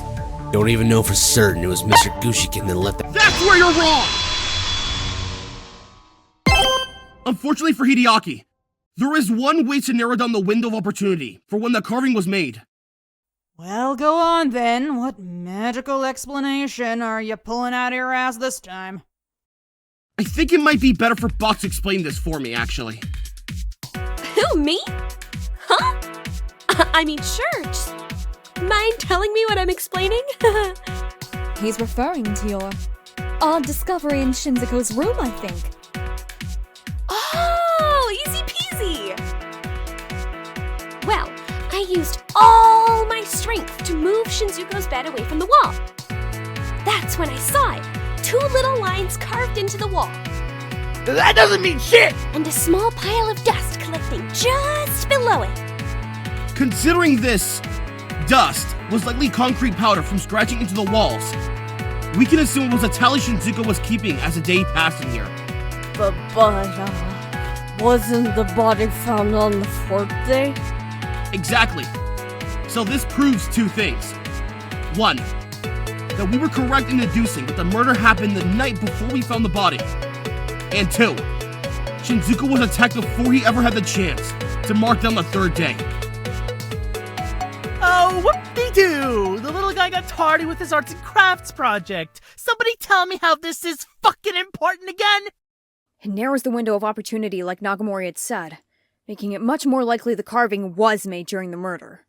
Don't even know for certain it was Mr. Gushiken that left that. That's where you're wrong! Unfortunately for Hideaki, there is one way to narrow down the window of opportunity for when the carving was made. Well, go on then. What magical explanation are you pulling out of your ass this time? I think it might be better for Box to explain this for me, actually. Who, me? Huh? I mean, sure, just mind telling me what I'm explaining? He's referring to your odd discovery in Shinzuko's room, I think. Oh, easy peasy! Well, I used all my strength to move Shinzuko's bed away from the wall. That's when I saw it. 2 little lines carved into the wall. That doesn't mean shit! And a small pile of dust collecting just below it. Considering this dust was likely concrete powder from scratching into the walls, we can assume it was a tally Shinzuko was keeping as the day passed in here. But, wasn't the body found on the 4th day? Exactly. So this proves 2 things. 1, that we were correct in deducing that the murder happened the night before we found the body. And 2, Shinzuko was attacked before he ever had the chance to mark down the 3rd day. Oh, whoop-de-doo! The little guy got tardy with his arts and crafts project. Somebody tell me how this is fucking important again? It narrows the window of opportunity like Nagamori had said, making it much more likely the carving was made during the murder.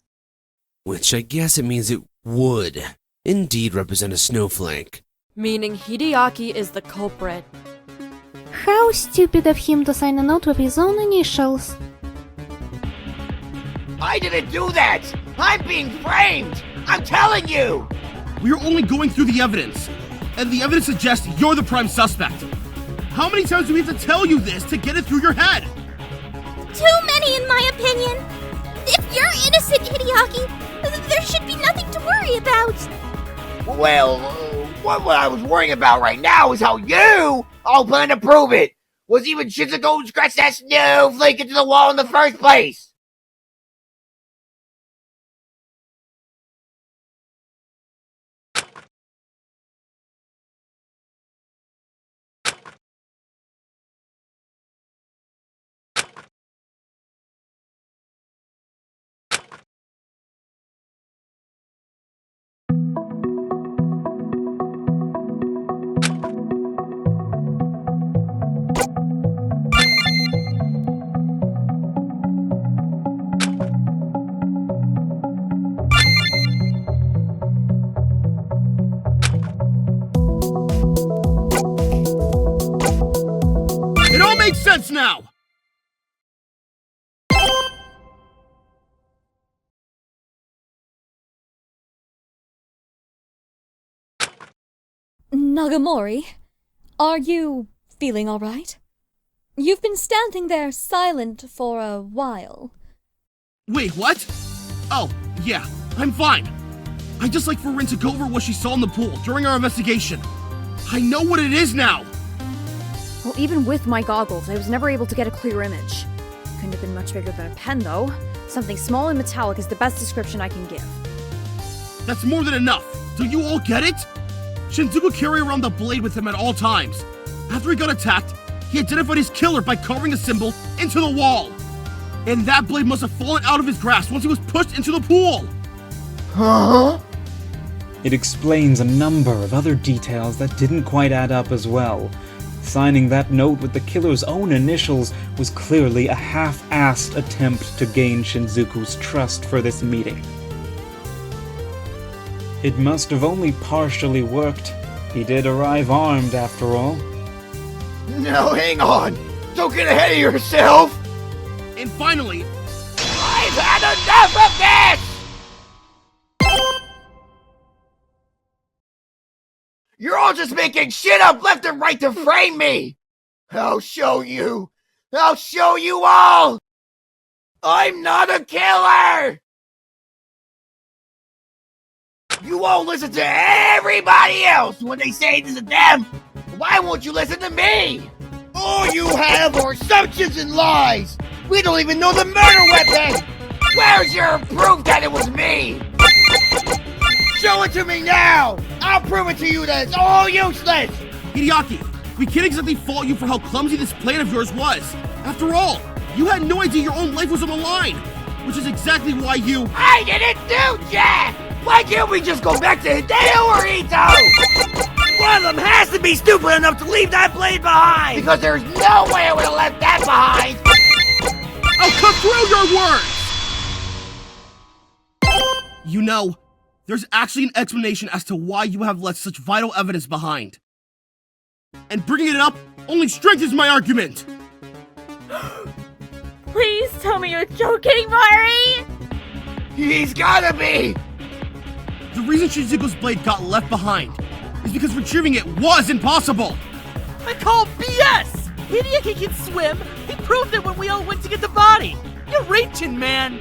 Which I guess it means it would indeed represent a snowflake. Meaning Hideaki is the culprit. How stupid of him to sign a note with his own initials. I didn't do that! I'm being framed! I'm telling you! We are only going through the evidence, and the evidence suggests you're the prime suspect. How many times do we have to tell you this to get it through your head? Too many, in my opinion. If you're innocent, Hideaki, there should be nothing to worry about. Well, what I was worrying about right now is how you all plan to prove it. Was even Shinzuko who scratched that snowflake into the wall in the first place? Makes sense now! Nagamori, are you feeling alright? You've been standing there silent for a while. Wait, what? Oh, yeah, I'm fine. I'd just like for Rin to go over what she saw in the pool during our investigation. I know what it is now! Well, even with my goggles, I was never able to get a clear image. Couldn't have been much bigger than a pen, though. Something small and metallic is the best description I can give. That's more than enough. Do you all get it? Shinzuko carried around the blade with him at all times. After he got attacked, he identified his killer by carving a symbol into the wall. And that blade must have fallen out of his grasp once he was pushed into the pool. Huh? It explains a number of other details that didn't quite add up as well. Signing that note with the killer's own initials was clearly a half-assed attempt to gain Shinzuko's trust for this meeting. It must have only partially worked. He did arrive armed, after all. No, hang on! Don't get ahead of yourself! And finally... I've had enough of this! You're all just making shit up left and right to frame me! I'll show you! I'll show you all! I'm not a killer! You all listen to everybody else when they say this to them! Why won't you listen to me? All you have are assumptions and lies! We don't even know the murder weapon! Where's your proof that it was me? Show it to me now! I'll prove it to you that it's all useless! Hideaki, we can't exactly fault you for how clumsy this plan of yours was. After all, you had no idea your own life was on the line, which is exactly why you... I didn't do jack! Why can't we just go back to Hideyo or Ito? One of them has to be stupid enough to leave that blade behind! Because there's no way I would have left that behind! I'll cut through your words! You know, there's actually an explanation as to why you have left such vital evidence behind. And bringing it up only strengthens my argument! Please tell me you're joking, Mari! He's gotta be! The reason Shinzuko's blade got left behind is because retrieving it was impossible! I call BS! Hideyo can swim! He proved it when we all went to get the body! You're reaching, man!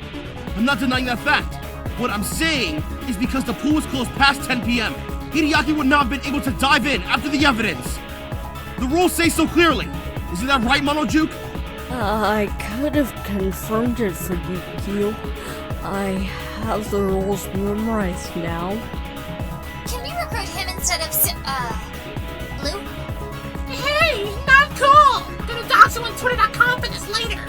I'm not denying that fact. What I'm saying is because the pool was closed past 10 p.m., Hideaki would not have been able to dive in after the evidence. The rules say so clearly. Isn't that right, Monojuke? I could have confirmed it for you. I have the rules memorized now. Can we recruit him instead of Blue? Hey, not cool! Gonna dox him on Twitter.com for this later.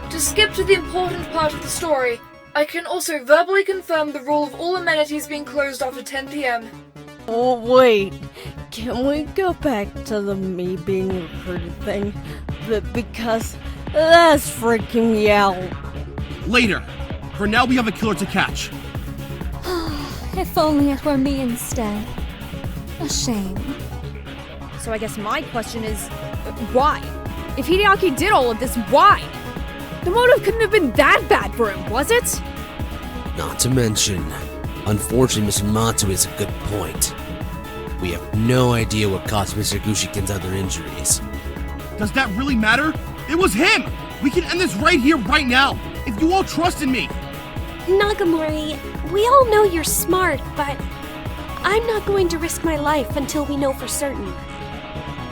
To skip to the important part of the story, I can also verbally confirm the rule of all amenities being closed after 10 p.m. Oh, wait. Can we go back to the me being recruited thing? Because that's freaking me out. Later. For now, we have a killer to catch. If only it were me instead. A shame. So I guess my question is, why? If Hideaki did all of this, why? The motive couldn't have been that bad for him, was it? Not to mention, unfortunately, Mr. Matsu is a good point. We have no idea what caused Mr. Gushiken's other injuries. Does that really matter? It was him! We can end this right here, right now, if you all trust in me! Nagamori, we all know you're smart, but I'm not going to risk my life until we know for certain.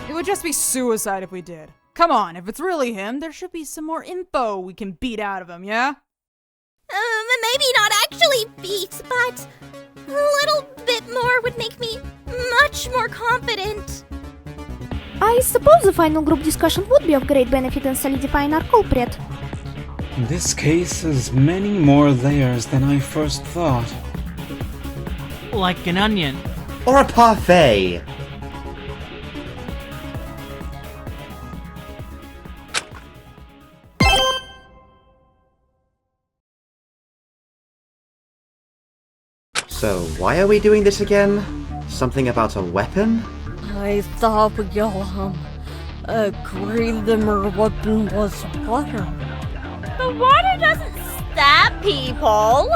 It would just be suicide if we did. Come on, if it's really him, there should be some more info we can beat out of him, yeah? Maybe not actually beat, but a little bit more would make me much more confident. I suppose a final group discussion would be of great benefit in solidifying our culprit. This case has many more layers than I first thought. Like an onion. Or a parfait. So, why are we doing this again? Something about a weapon? I thought we all, agreed the murder weapon was water. The water doesn't stab people!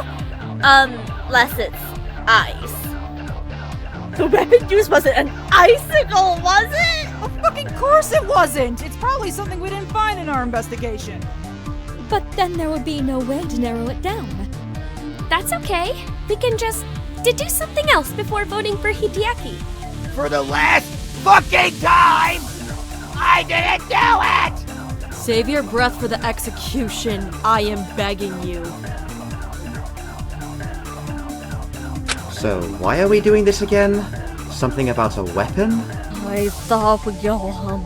Unless it's ice. The weapon used wasn't an icicle, was it? Of fucking course it wasn't! It's probably something we didn't find in our investigation. But then there would be no way to narrow it down. That's okay. We can just deduce something else before voting for Hideaki. For the last fucking time! I didn't do it! Save your breath for the execution. I am begging you. So, why are we doing this again? Something about a weapon? I thought we all,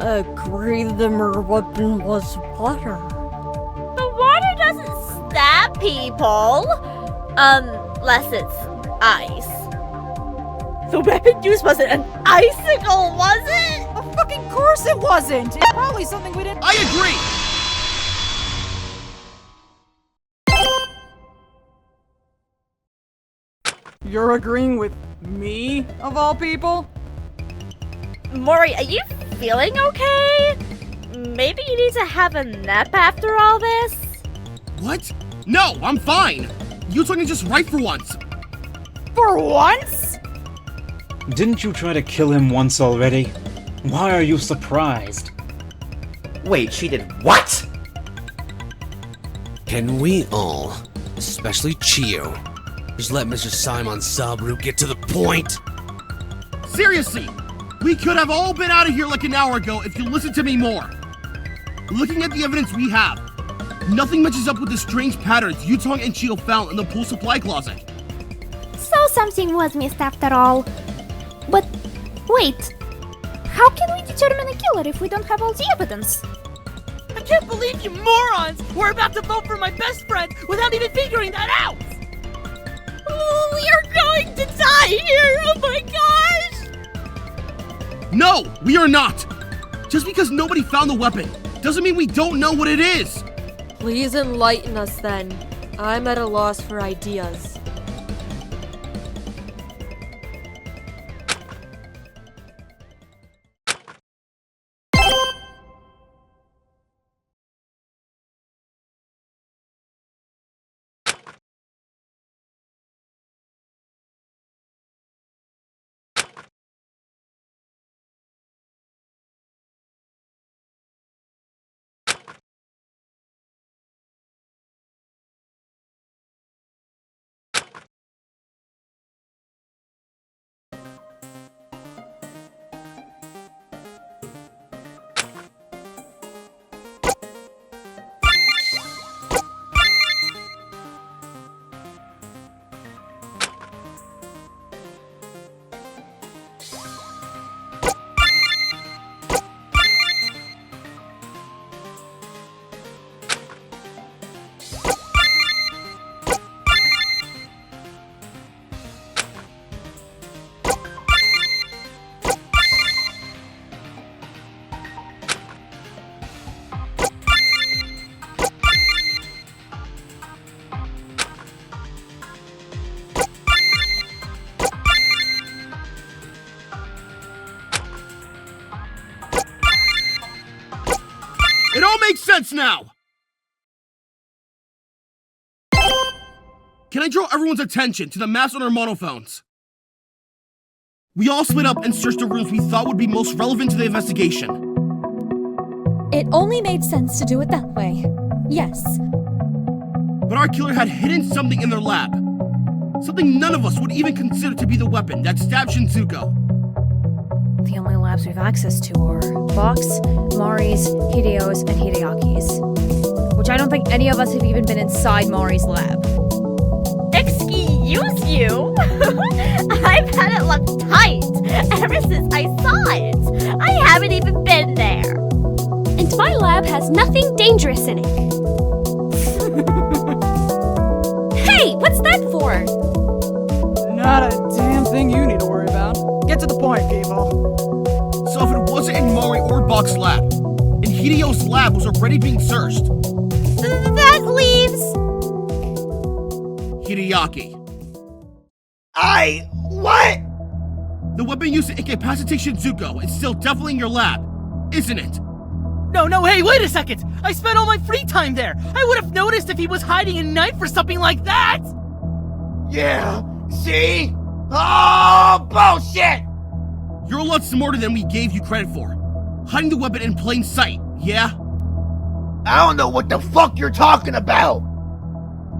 agreed the murder weapon was water. The water doesn't stab people! Unless it's ice. The weapon used wasn't an icicle, was it? Of fucking course it wasn't! It's probably something we didn't— I agree! You're agreeing with me, of all people? Mori, are you feeling okay? Maybe you need to have a nap after all this? What? No, I'm fine! You talking just right for once! For once? Didn't you try to kill him once already? Why are you surprised? Wait, she did what? Can we all, especially Chiyo, just let Mr. Saemonsaburu get to the point? Seriously! We could have all been out of here like an hour ago if you listened to me more! Looking at the evidence we have, nothing matches up with the strange patterns Yutong and Chiyo found in the pool supply closet. So something was missed after all. But wait, how can we determine a killer if we don't have all the evidence? I can't believe you morons were about to vote for my best friend without even figuring that out! We are going to die here! Oh my gosh! No, we are not! Just because nobody found the weapon doesn't mean we don't know what it is! Please enlighten us then. I'm at a loss for ideas. makes sense now! Can I draw everyone's attention to the maps on our monophones? We all split up and searched the rooms we thought would be most relevant to the investigation. It only made sense to do it that way. Yes. But our killer had hidden something in their lab. Something none of us would even consider to be the weapon that stabbed Shinzuko. The only labs we've access to are Box, Mari's, Hideyo's, and Hideaki's. Which I don't think any of us have even been inside Mari's lab. Excuse you? I've had it locked tight ever since I saw it. I haven't even been there. And my lab has nothing dangerous in it. Hey, what's that for? Not a damn thing you need to worry about. Get to the point, people. So if it wasn't in Mari or Box's lab, and Hideyo's lab was already being searched, that leaves Hideaki. What? The weapon used to incapacitate Shinzuko is still definitely in your lab, isn't it? No, hey, wait a second! I spent all my free time there! I would have noticed if he was hiding a knife or something like that! Yeah, see? Oh, bullshit! You're a lot smarter than we gave you credit for. Hiding the weapon in plain sight, yeah? I don't know what the fuck you're talking about!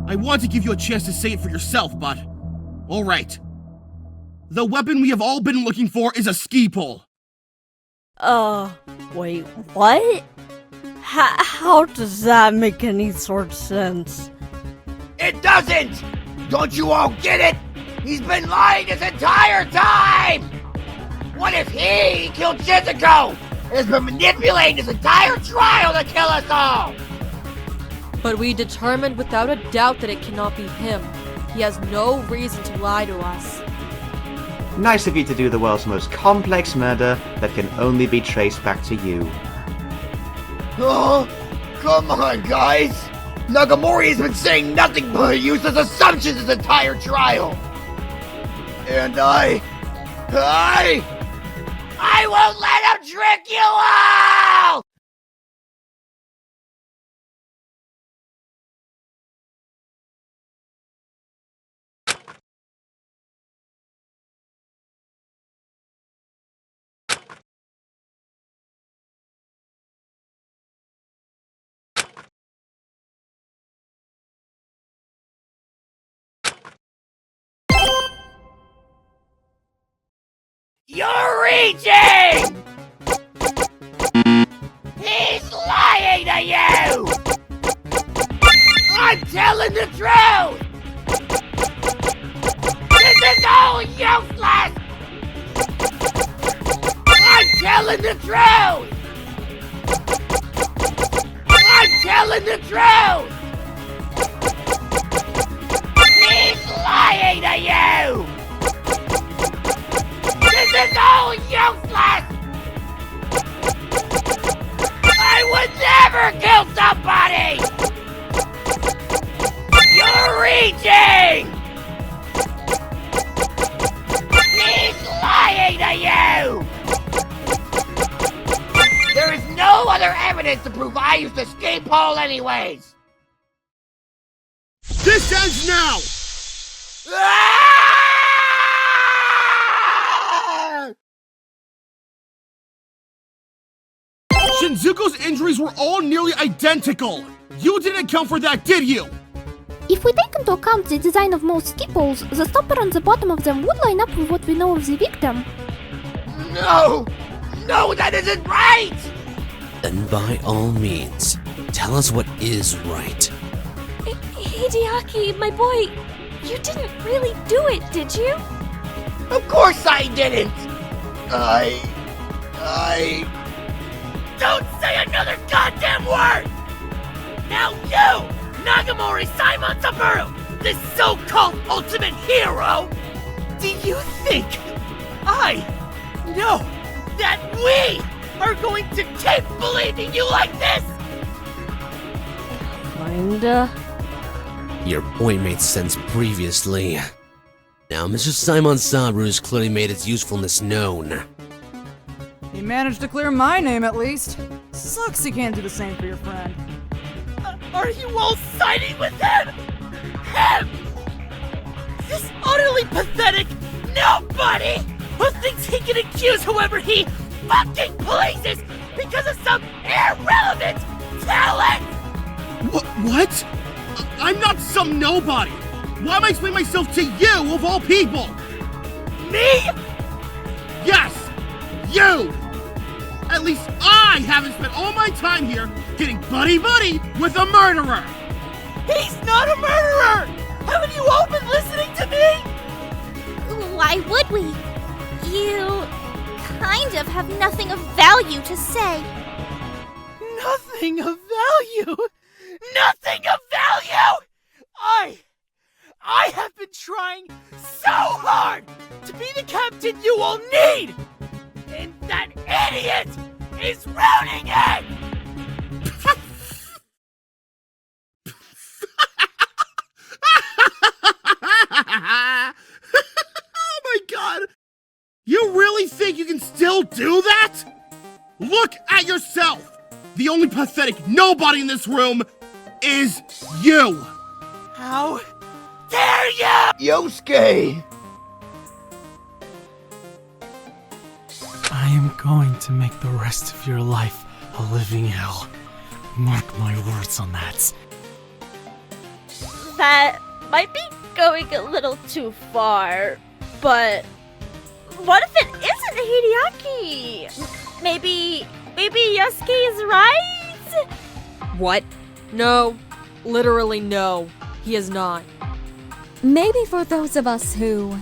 I want to give you a chance to say it for yourself, but... Alright. The weapon we have all been looking for is a ski pole. Wait, what? How does that make any sort of sense? It doesn't! Don't you all get it? He's been lying this entire time! What if he killed Shinzuko and has been manipulating this entire trial to kill us all? But we determined without a doubt that it cannot be him. He has no reason to lie to us. Nice of you to do the world's most complex murder that can only be traced back to you. Oh, come on, guys! Nagamori has been saying nothing but useless assumptions this entire trial! And I won't let him trick you all! You're reaching! He's lying to you! I'm telling the truth! This is all useless! I'm telling the truth! I'm telling the truth! He's lying to you! This is all useless! I would never kill somebody! You're reaching! He's lying to you! There is no other evidence to prove I used to escape Paul anyways! This ends now! Shinzuko's injuries were all nearly identical! You didn't account for that, did you? If we take into account the design of most ski poles, the stopper on the bottom of them would line up with what we know of the victim. No! No, that isn't right! Then by all means, tell us what is right. Hideaki, my boy, you didn't really do it, did you? Of course I didn't! Don't say another goddamn word! Now you, Nagamori Saemonsaburu, this so-called ultimate hero! Do you think no, that we are going to keep believing you like this? Kinda. Your point made sense previously. Now, Mr. Saemonsaburu has clearly made its usefulness known. It managed to clear my name at least. Sucks you can't do the same for your friend. Are you all siding with him? Him! This utterly pathetic nobody who thinks he can accuse whoever he fucking pleases because of some irrelevant talent! What? I'm not some nobody! Why am I explaining myself to you, of all people? Me? Yes! You! At least I haven't spent all my time here getting buddy-buddy with a murderer! He's not a murderer! Haven't you all been listening to me? Why would we? You kind of have nothing of value to say. Nothing of value? Nothing of value! I have been trying so hard to be the captain you all need! And that idiot is ruining it! Oh my god! You really think you can still do that? Look at yourself! The only pathetic nobody in this room is you! How dare you! Yosuke! I am going to make the rest of your life a living hell. Mark my words on that. That might be going a little too far, but what if it isn't Hideaki? Maybe Yosuke is right? What? No. Literally no. He is not. Maybe for those of us who,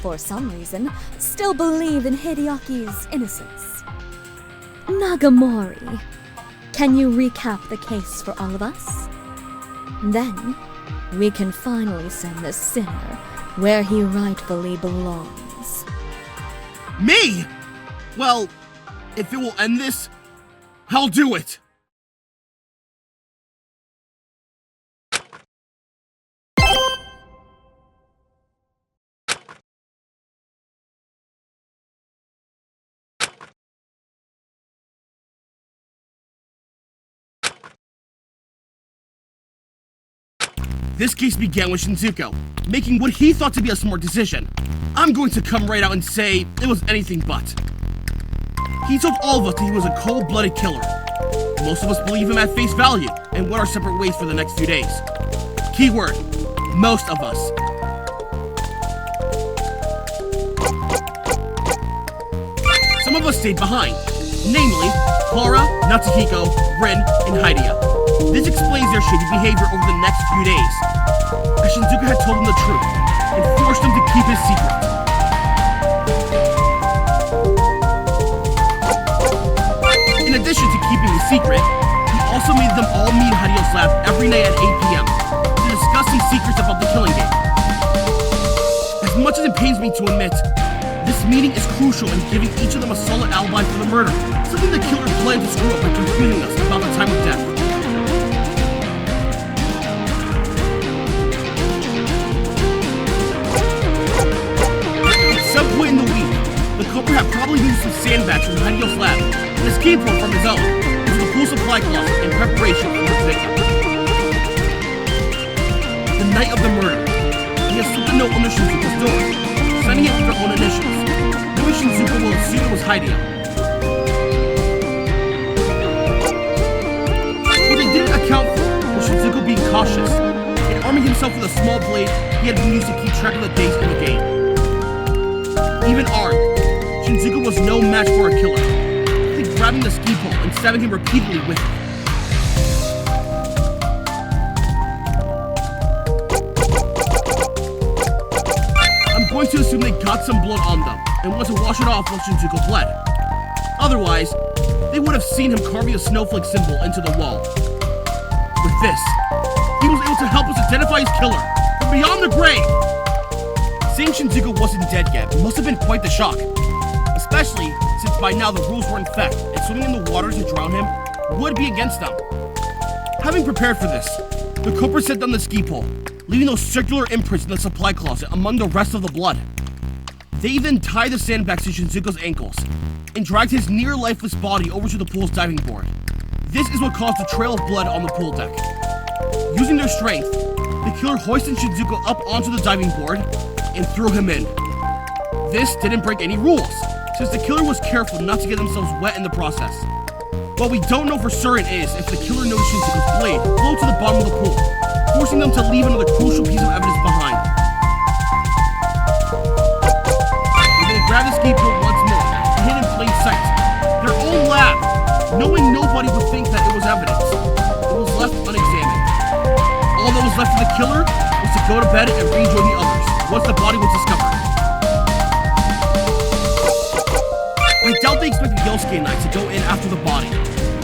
for some reason, still believe in Hideaki's innocence. Nagamori, can you recap the case for all of us? Then, we can finally send the sinner where he rightfully belongs. Me? Well, if it will end this, I'll do it! This case began with Shinzuko making what he thought to be a smart decision. I'm going to come right out and say it was anything but. He told all of us that he was a cold-blooded killer. Most of us believe him at face value and went our separate ways for the next few days. Keyword, most of us. Some of us stayed behind, namely Clara, Natsuhiko, Rin, and Hideyo. This explains their shady behavior over the next few days, as Shinzuko had told them the truth and forced them to keep his secret. In addition to keeping the secret, he also made them all meet in Hideyo's lab every night at 8 p.m. to discuss some secrets about the killing game. As much as it pains me to admit, this meeting is crucial in giving each of them a solid alibi for the murder, something the killer planned to screw up by confusing us about the time of death. At some point in the week, the culprit had probably used some sandbags from Hideyo's lab and a skateboard from his own into the pool supply closet in preparation for his victim. The night of the murder, he has slipped a note under Shinzuko's door, signing it with their own initials. Knowing Shinzuko will assume it was Hideyo. What they didn't account for was Shinzuko being cautious and arming himself with a small blade he had been used to keep track of the days in the game. Even armed, Shinzuko was no match for a killer, quickly grabbing the ski pole and stabbing him repeatedly with it. I'm going to assume they got some blood on them and wanted to wash it off while Shinzuko bled. Otherwise, they would have seen him carving a snowflake symbol into the wall. With this, he was able to help us identify his killer from beyond the grave. Seeing Shinzuko wasn't dead yet must have been quite the shock, especially since by now the rules were in effect and swimming in the water to drown him would be against them. Having prepared for this, the culprit set down the ski pole, leaving those circular imprints in the supply closet among the rest of the blood. They then tied the sandbags to Shinzuko's ankles, and dragged his near-lifeless body over to the pool's diving board. This is what caused the trail of blood on the pool deck. Using their strength, the killer hoisted Shinzuko up onto the diving board and threw him in. This didn't break any rules, since the killer was careful not to get themselves wet in the process. What we don't know for certain is if the killer noticed Shinzuko's blade float to the bottom of the pool, forcing them to leave another crucial piece of evidence behind. They're gonna grab the scapegoat once more, hid in plain sight. Their own lab, knowing nobody would think that it was evidence. It was left unexamined. All that was left for the killer was to go to bed and rejoin the others once the body was discovered. I doubt they expected Yosuke and I to go in after the body,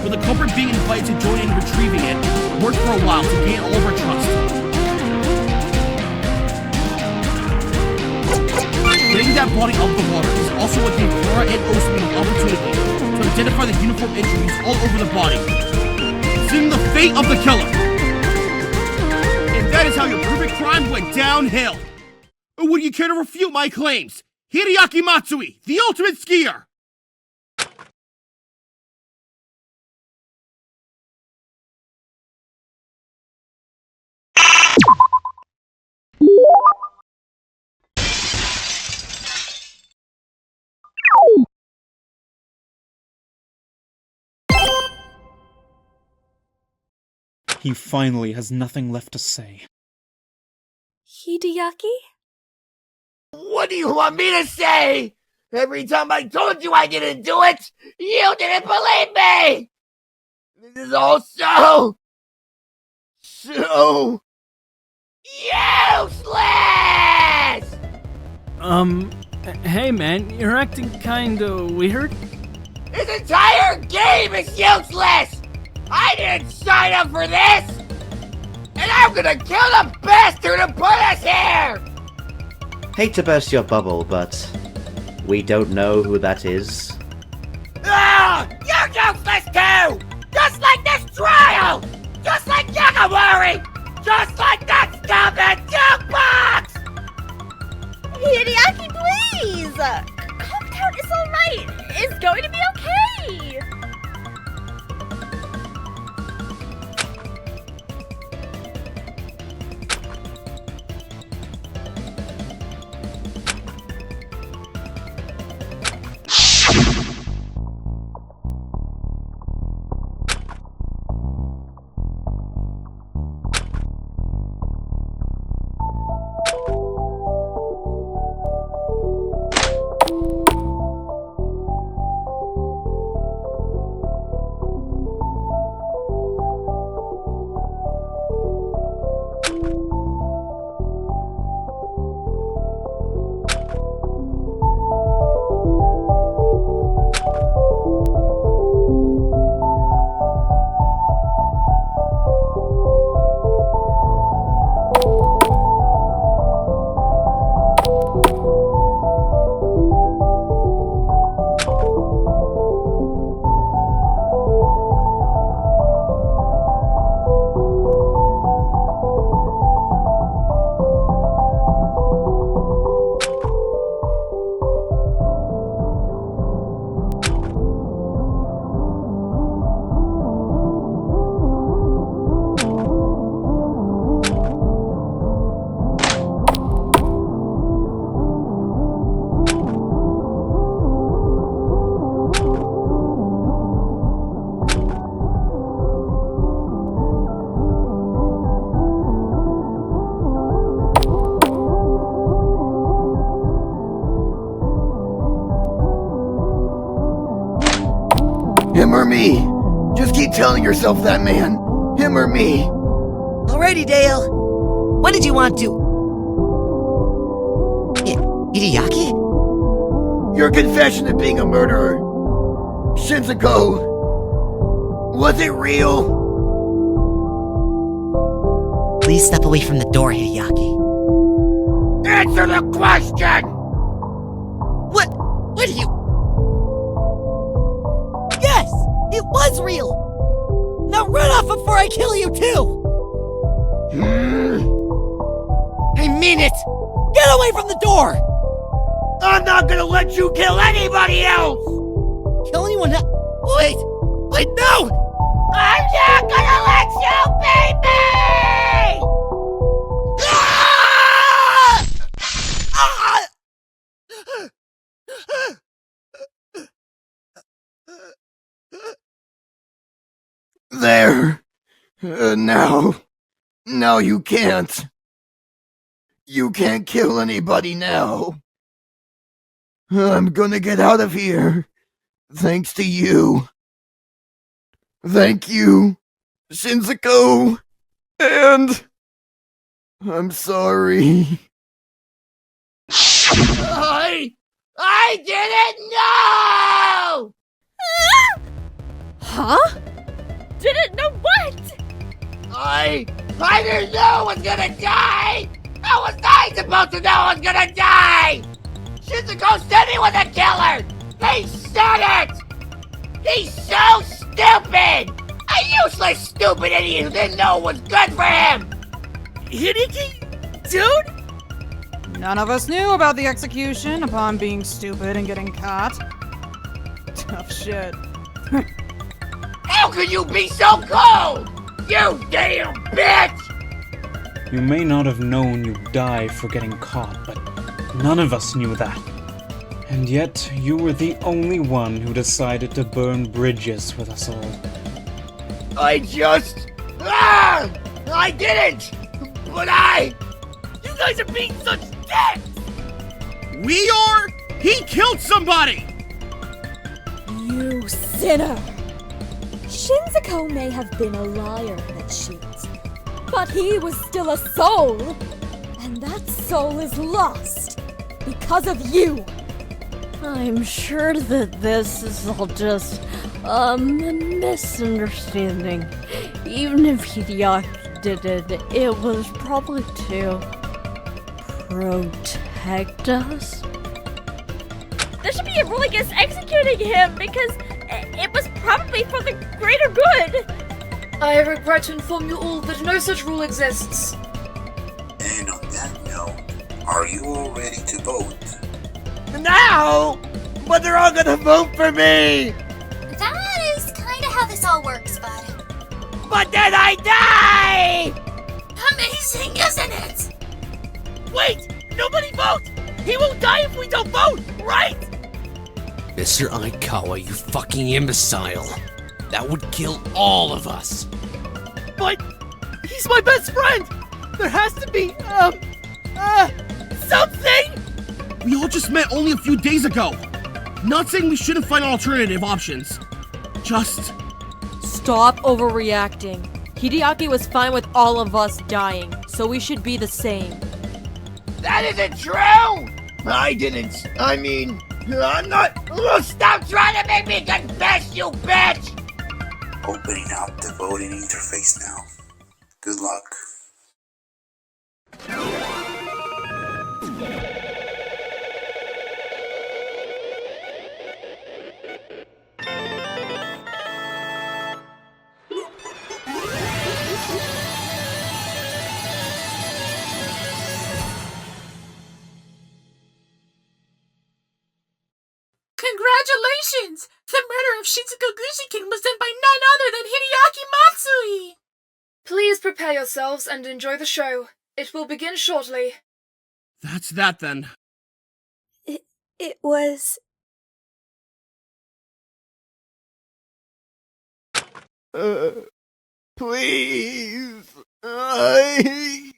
but the culprit being invited to join in retrieving it worked for a while to gain all of our trust. Getting that body out of the water is also what gave Laura and Osomi an opportunity to identify the uniform injuries all over the body, seeing the fate of the killer. And that is how your perfect crime went downhill. Or would you care to refute my claims? Hideaki Matsui, the ultimate skier! He finally has nothing left to say. Hideaki? What do you want me to say? Every time I told you I didn't do it, you didn't believe me! This is all so useless! Hey man, you're acting kinda weird. This entire game is useless! I didn't sign up for this! And I'm gonna kill the bastard who put us here! Hate to burst your bubble, but we don't know who that is. Ah! You're useless too! Just like this trial! Just like Nagamori! Just like that stupid jukebox! Hideaki, please! Calm down, it's alright. It's going to be okay! Him or me? Just keep telling yourself that, man. Him or me? Alrighty, Dale. What did you want to... Hideaki? Your confession of being a murderer. Shinzuko. Was it real? Please step away from the door, Hideaki. Answer the question! What are you... Yes! It was real! Now run off before I kill you, too! I mean it! Get away from the door! I'm not gonna let you kill anybody else! kill anyone now. Wait, no! I'm not gonna let you beat me! There. Now you can't. You can't kill anybody now. I'm gonna get out of here. Thanks to you. Thank you, Shinzuko. And I'm sorry. I didn't know! Huh? Didn't know what? I didn't know I was gonna die! How was I supposed to know I was gonna die? Shinzuko said he was a killer! He said it! He's so stupid! A useless stupid idiot who didn't know what was good for him! Hideki? Dude? None of us knew about the execution upon being stupid and getting caught. Tough shit. How could you be so cold? You damn bitch! You may not have known you'd die for getting caught, but none of us knew that. And yet, you were the only one who decided to burn bridges with us all. I didn't! But you guys are being such dicks! We are? He killed somebody! You sinner! Shinzuko may have been a liar that cheats, but he was still a soul! And that soul is lost because of you! I'm sure that this is all just a misunderstanding. Even if Hideaki did it, it was probably to protect us. There should be a rule against executing him because it was probably for the greater good. I regret to inform you all that no such rule exists. And on that note, are you all ready to vote? Now? But they're all gonna vote for me! That is kinda how this all works, bud. But then I die! Amazing, isn't it? Wait! Nobody vote! He won't die if we don't vote, right? Mr. Aikawa, you fucking imbecile. That would kill all of us. But he's my best friend! There has to be, something! We all just met only a few days ago. Not saying we shouldn't find alternative options. Just... Stop overreacting. Hideaki was fine with all of us dying, so we should be the same. That isn't true! I'm not... Stop trying to make me confess, you bitch! Opening up the voting interface now. Good luck. Congratulations! The murder of Shinzuko Gushiken was done by none other than Hideaki Matsui! Please prepare yourselves and enjoy the show. It will begin shortly. That's that then. It was... Please. I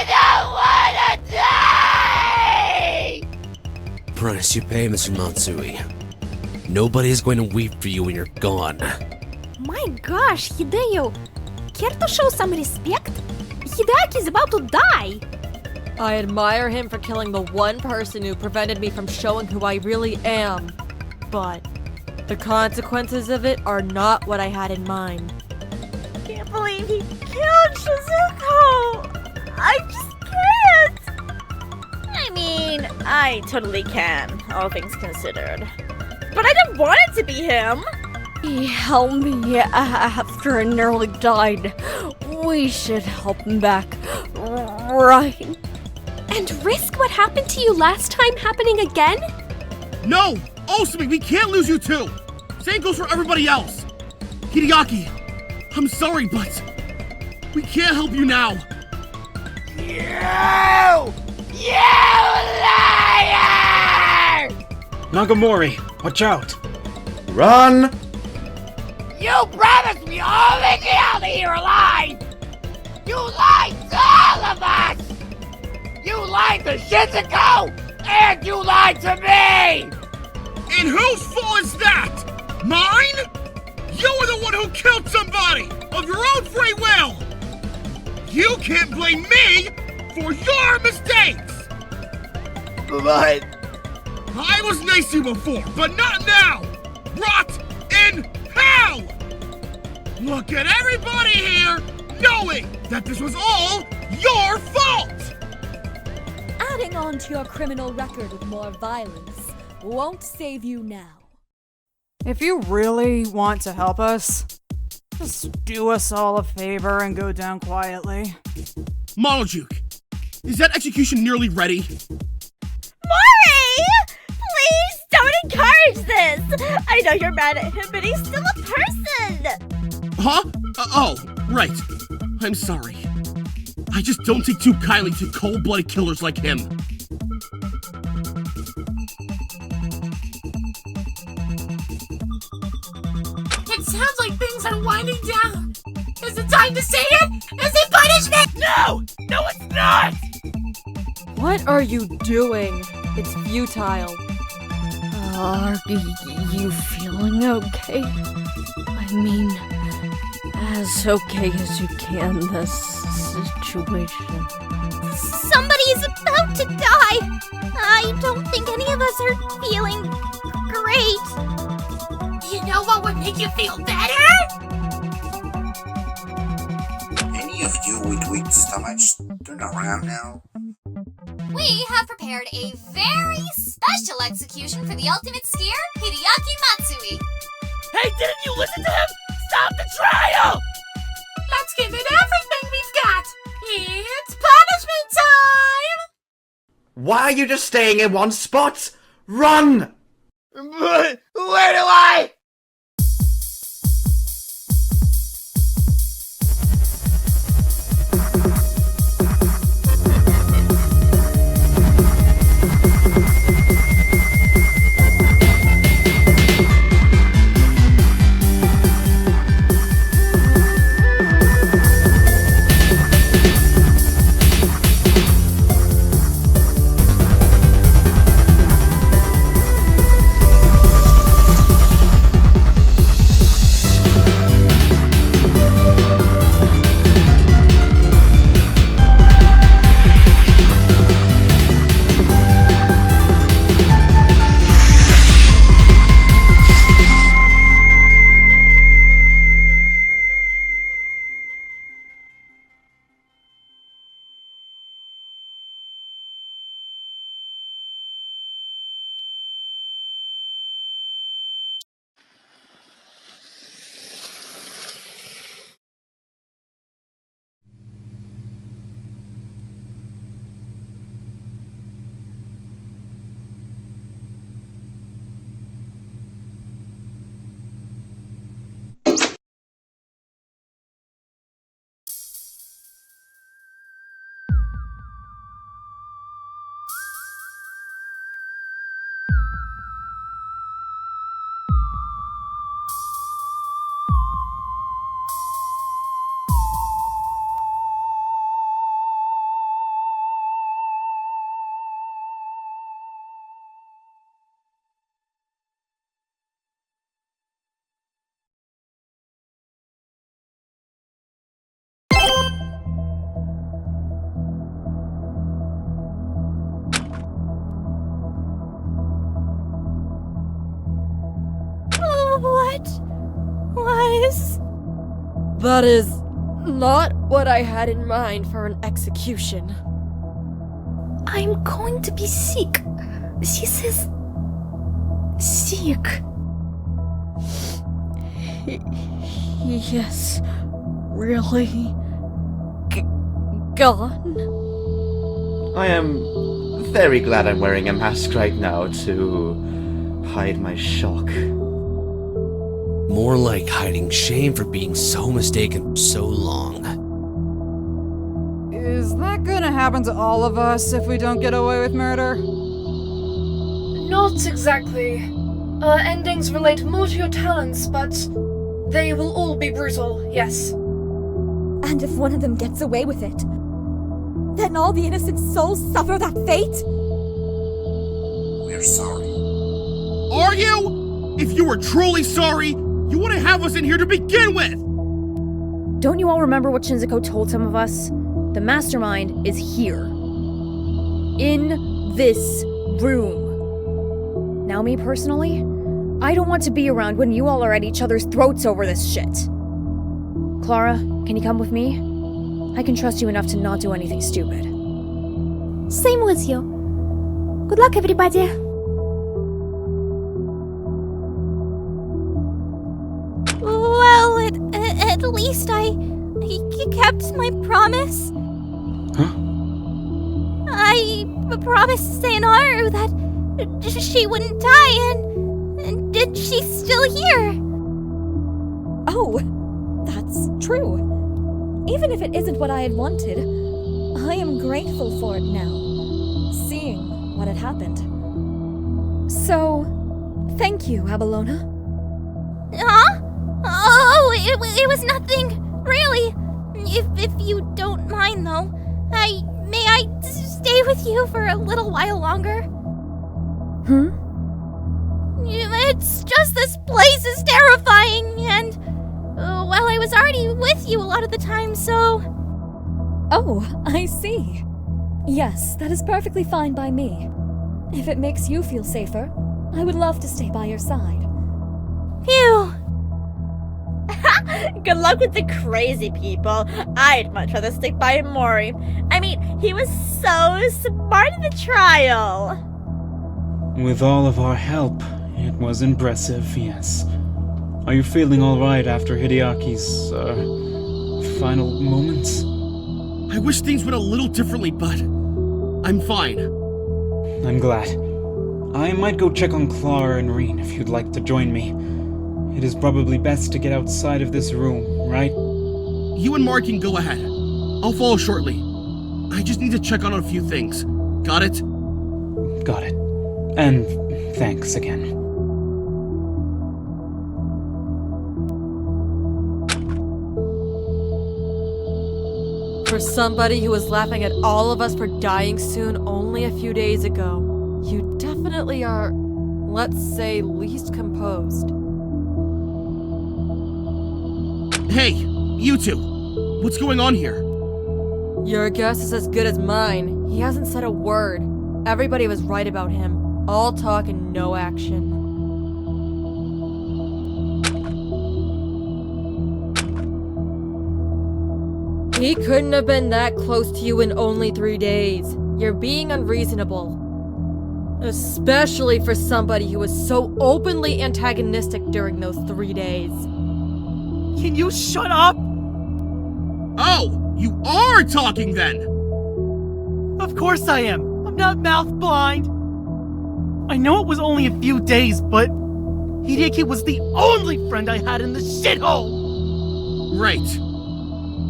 don't wanna die! Price you pay, Mr. Matsui. Nobody is going to weep for you when you're gone. My gosh, Hideyo! Care to show some respect? Hideaki is about to die! I admire him for killing the one person who prevented me from showing who I really am. But the consequences of it are not what I had in mind. I can't believe he killed Shinzuko! I just can't! I mean, I totally can, all things considered. But I don't want it to be him! He helped me after I nearly died. We should help him back, right? And risk what happened to you last time happening again? No! Osomi, we can't lose you too! Same goes for everybody else! Hideaki, I'm sorry, but we can't help you now! You liar! Nagamori, watch out! Run! You promised me only get out of here alive! You lied to all of us! You lied to Shinzuko! And you lied to me! And whose fault is that? Mine? You were the one who killed somebody! Of your own free will! You can't blame me for your mistakes! But... I was nice to you before, but not now! Rot in hell! Look at everybody here knowing that this was all your fault! Adding on to your criminal record with more violence won't save you now. If you really want to help us, just do us all a favor and go down quietly. Monojuke, is that execution nearly ready? Mori! Please don't encourage this! I know you're mad at him, but he's still a person! Huh? Oh, right. I'm sorry. I just don't take too kindly to cold-blooded killers like him. It sounds like things are winding down. Is it time to say it? Is it punishment? No! No, it's not! What are you doing? It's futile. Are you feeling okay? I mean, as okay as you can, this situation. Somebody's about to die! I don't think any of us are feeling great. You know what would make you feel better? Any of you with weak stomachs, turn around now. We have prepared a very special execution for the ultimate skier, Hideaki Matsui. Hey, didn't you listen to him? Stop the trial! Let's give it everything we've got. It's punishment time! Why are you just staying in one spot? Run! But where do I? What was... That is not what I had in mind for an execution. I'm going to be sick. She says... sick. Yes, really? Gone? I am very glad I'm wearing a mask right now to hide my shock. More like hiding shame for being so mistaken for so long. Is that gonna happen to all of us if we don't get away with murder? Not exactly. Endings relate more to your talents, but they will all be brutal, yes. And if one of them gets away with it, then all the innocent souls suffer that fate? We're sorry. Are you? If you were truly sorry, you wouldn't have us in here to begin with! Don't you all remember what Shinzuko told some of us? The mastermind is here. In this room. Now me personally, I don't want to be around when you all are at each other's throats over this shit. Clara, can you come with me? I can trust you enough to not do anything stupid. Same with you. Good luck, everybody. Well, at least I kept my promise. Huh? I promised Sayonara that she wouldn't die, and she's still here. Oh, that's true. Even if it isn't what I had wanted, I am grateful for it now, seeing what had happened. So, thank you, Abelona. Huh? Oh, it was nothing, really. If you don't mind, though, may I stay with you for a little while longer? It's just this place is terrifying, and well, I was already with you a lot of the time, so... Oh, I see. Yes, that is perfectly fine by me. If it makes you feel safer, I would love to stay by your side. Phew. Good luck with the crazy people. I'd much rather stick by Mori. I mean, he was so smart in the trial. With all of our help, it was impressive, yes. Are you feeling alright after Hideaki's, final moments? I wish things went a little differently, but I'm fine. I'm glad. I might go check on Clara and Rin if you'd like to join me. It is probably best to get outside of this room, right? You and Mark can go ahead. I'll follow shortly. I just need to check on a few things. Got it? Got it. And thanks again. For somebody who was laughing at all of us for dying soon only a few days ago, you definitely are, let's say, least composed. Hey, you two. What's going on here? Your guess is as good as mine. He hasn't said a word. Everybody was right about him. All talk and no action. He couldn't have been that close to you in only 3 days. You're being unreasonable. Especially for somebody who was so openly antagonistic during those 3 days. Can you shut up? Oh, you are talking then! Of course I am. I'm not mouth blind. I know it was only a few days, but Hideki was the only friend I had in the shithole! Right.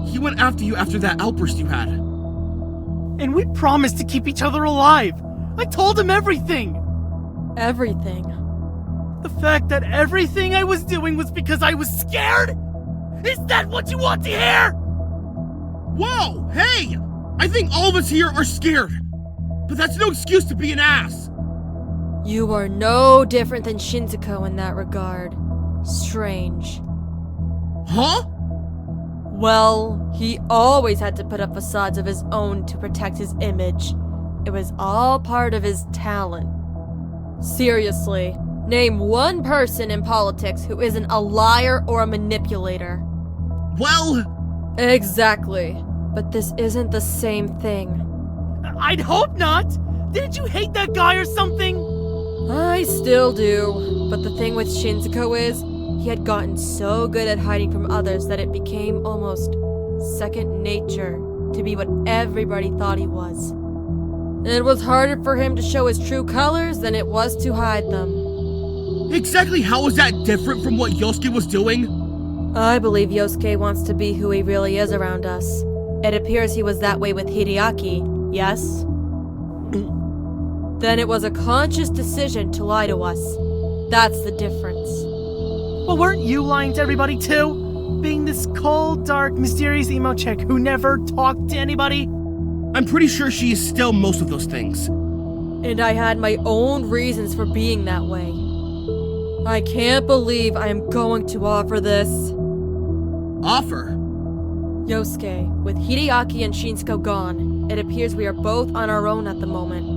He went after you after that outburst you had. And we promised to keep each other alive. I told him everything. Everything? The fact that everything I was doing was because I was scared? Is that what you want to hear? Whoa, hey! I think all of us here are scared. But that's no excuse to be an ass. You are no different than Shinzuko in that regard. Strange. Huh? Well, he always had to put up facades of his own to protect his image. It was all part of his talent. Seriously, name one person in politics who isn't a liar or a manipulator. Well... Exactly. But this isn't the same thing. I'd hope not! Didn't you hate that guy or something? I still do. But the thing with Shinzuko is, he had gotten so good at hiding from others that it became almost second nature to be what everybody thought he was. It was harder for him to show his true colors than it was to hide them. Exactly how is that different from what Yosuke was doing? I believe Yosuke wants to be who he really is around us. It appears he was that way with Hideaki, yes? Then it was a conscious decision to lie to us. That's the difference. Well, weren't you lying to everybody too? Being this cold, dark, mysterious emo chick who never talked to anybody? I'm pretty sure she is still most of those things. And I had my own reasons for being that way. I can't believe I am going to offer this. Offer? Yosuke, with Hideaki and Shinzuko gone, it appears we are both on our own at the moment.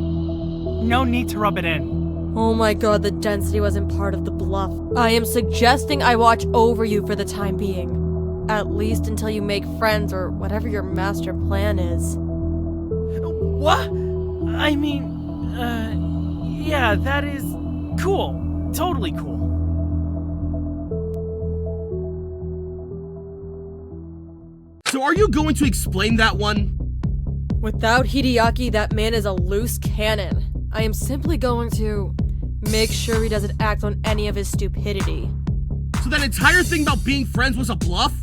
No need to rub it in. Oh my god, the density wasn't part of the bluff. I am suggesting I watch over you for the time being. At least until you make friends or whatever your master plan is. What? I mean, yeah, that is cool. Totally cool. So are you going to explain that one? Without Hideaki, that man is a loose cannon. I am simply going to make sure he doesn't act on any of his stupidity. So that entire thing about being friends was a bluff?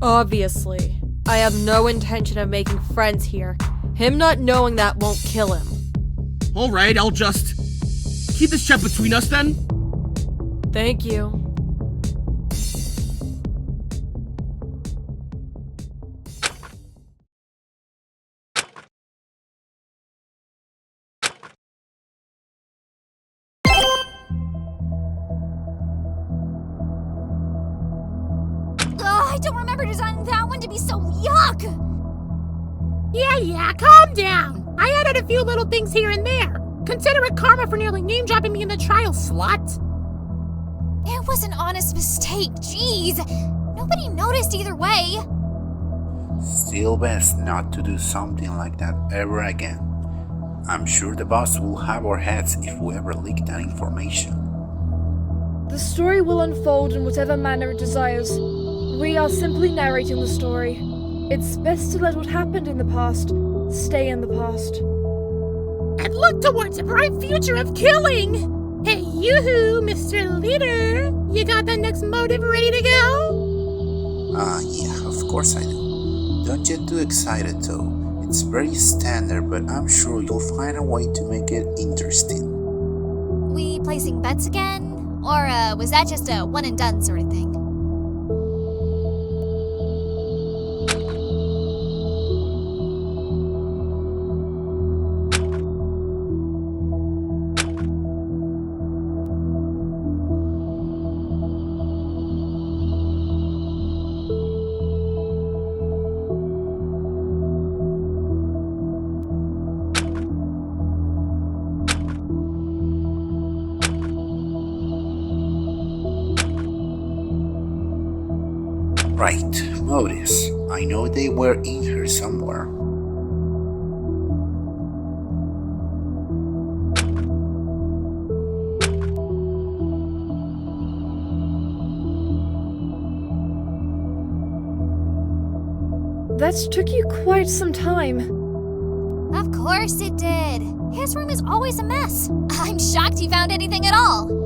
Obviously. I have no intention of making friends here. Him not knowing that won't kill him. Alright, I'll just keep this chat between us then. Thank you. I don't remember designing that one to be so yuck! Yeah, calm down. I added a few little things here and there. Consider it karma for nearly name-dropping me in the trial, slut. It was an honest mistake, jeez. Nobody noticed either way. Still best not to do something like that ever again. I'm sure the boss will have our heads if we ever leak that information. The story will unfold in whatever manner it desires. We are simply narrating the story. It's best to let what happened in the past stay in the past. And look towards a bright future of killing! Hey, yoo-hoo, Mr. Leader! You got the next motive ready to go? Yeah, of course I do. Don't get too excited though. It's very standard, but I'm sure you'll find a way to make it interesting. We placing bets again? Or was that just a one and done sort of thing? Right, motives. I know they were in here somewhere. That took you quite some time. Of course it did. His room is always a mess. I'm shocked he found anything at all.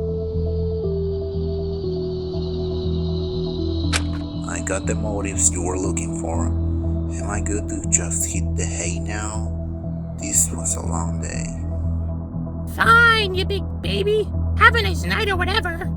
I got the motives you were looking for. Am I good to just hit the hay now? This was a long day. Fine, you big baby. Have a nice night or whatever.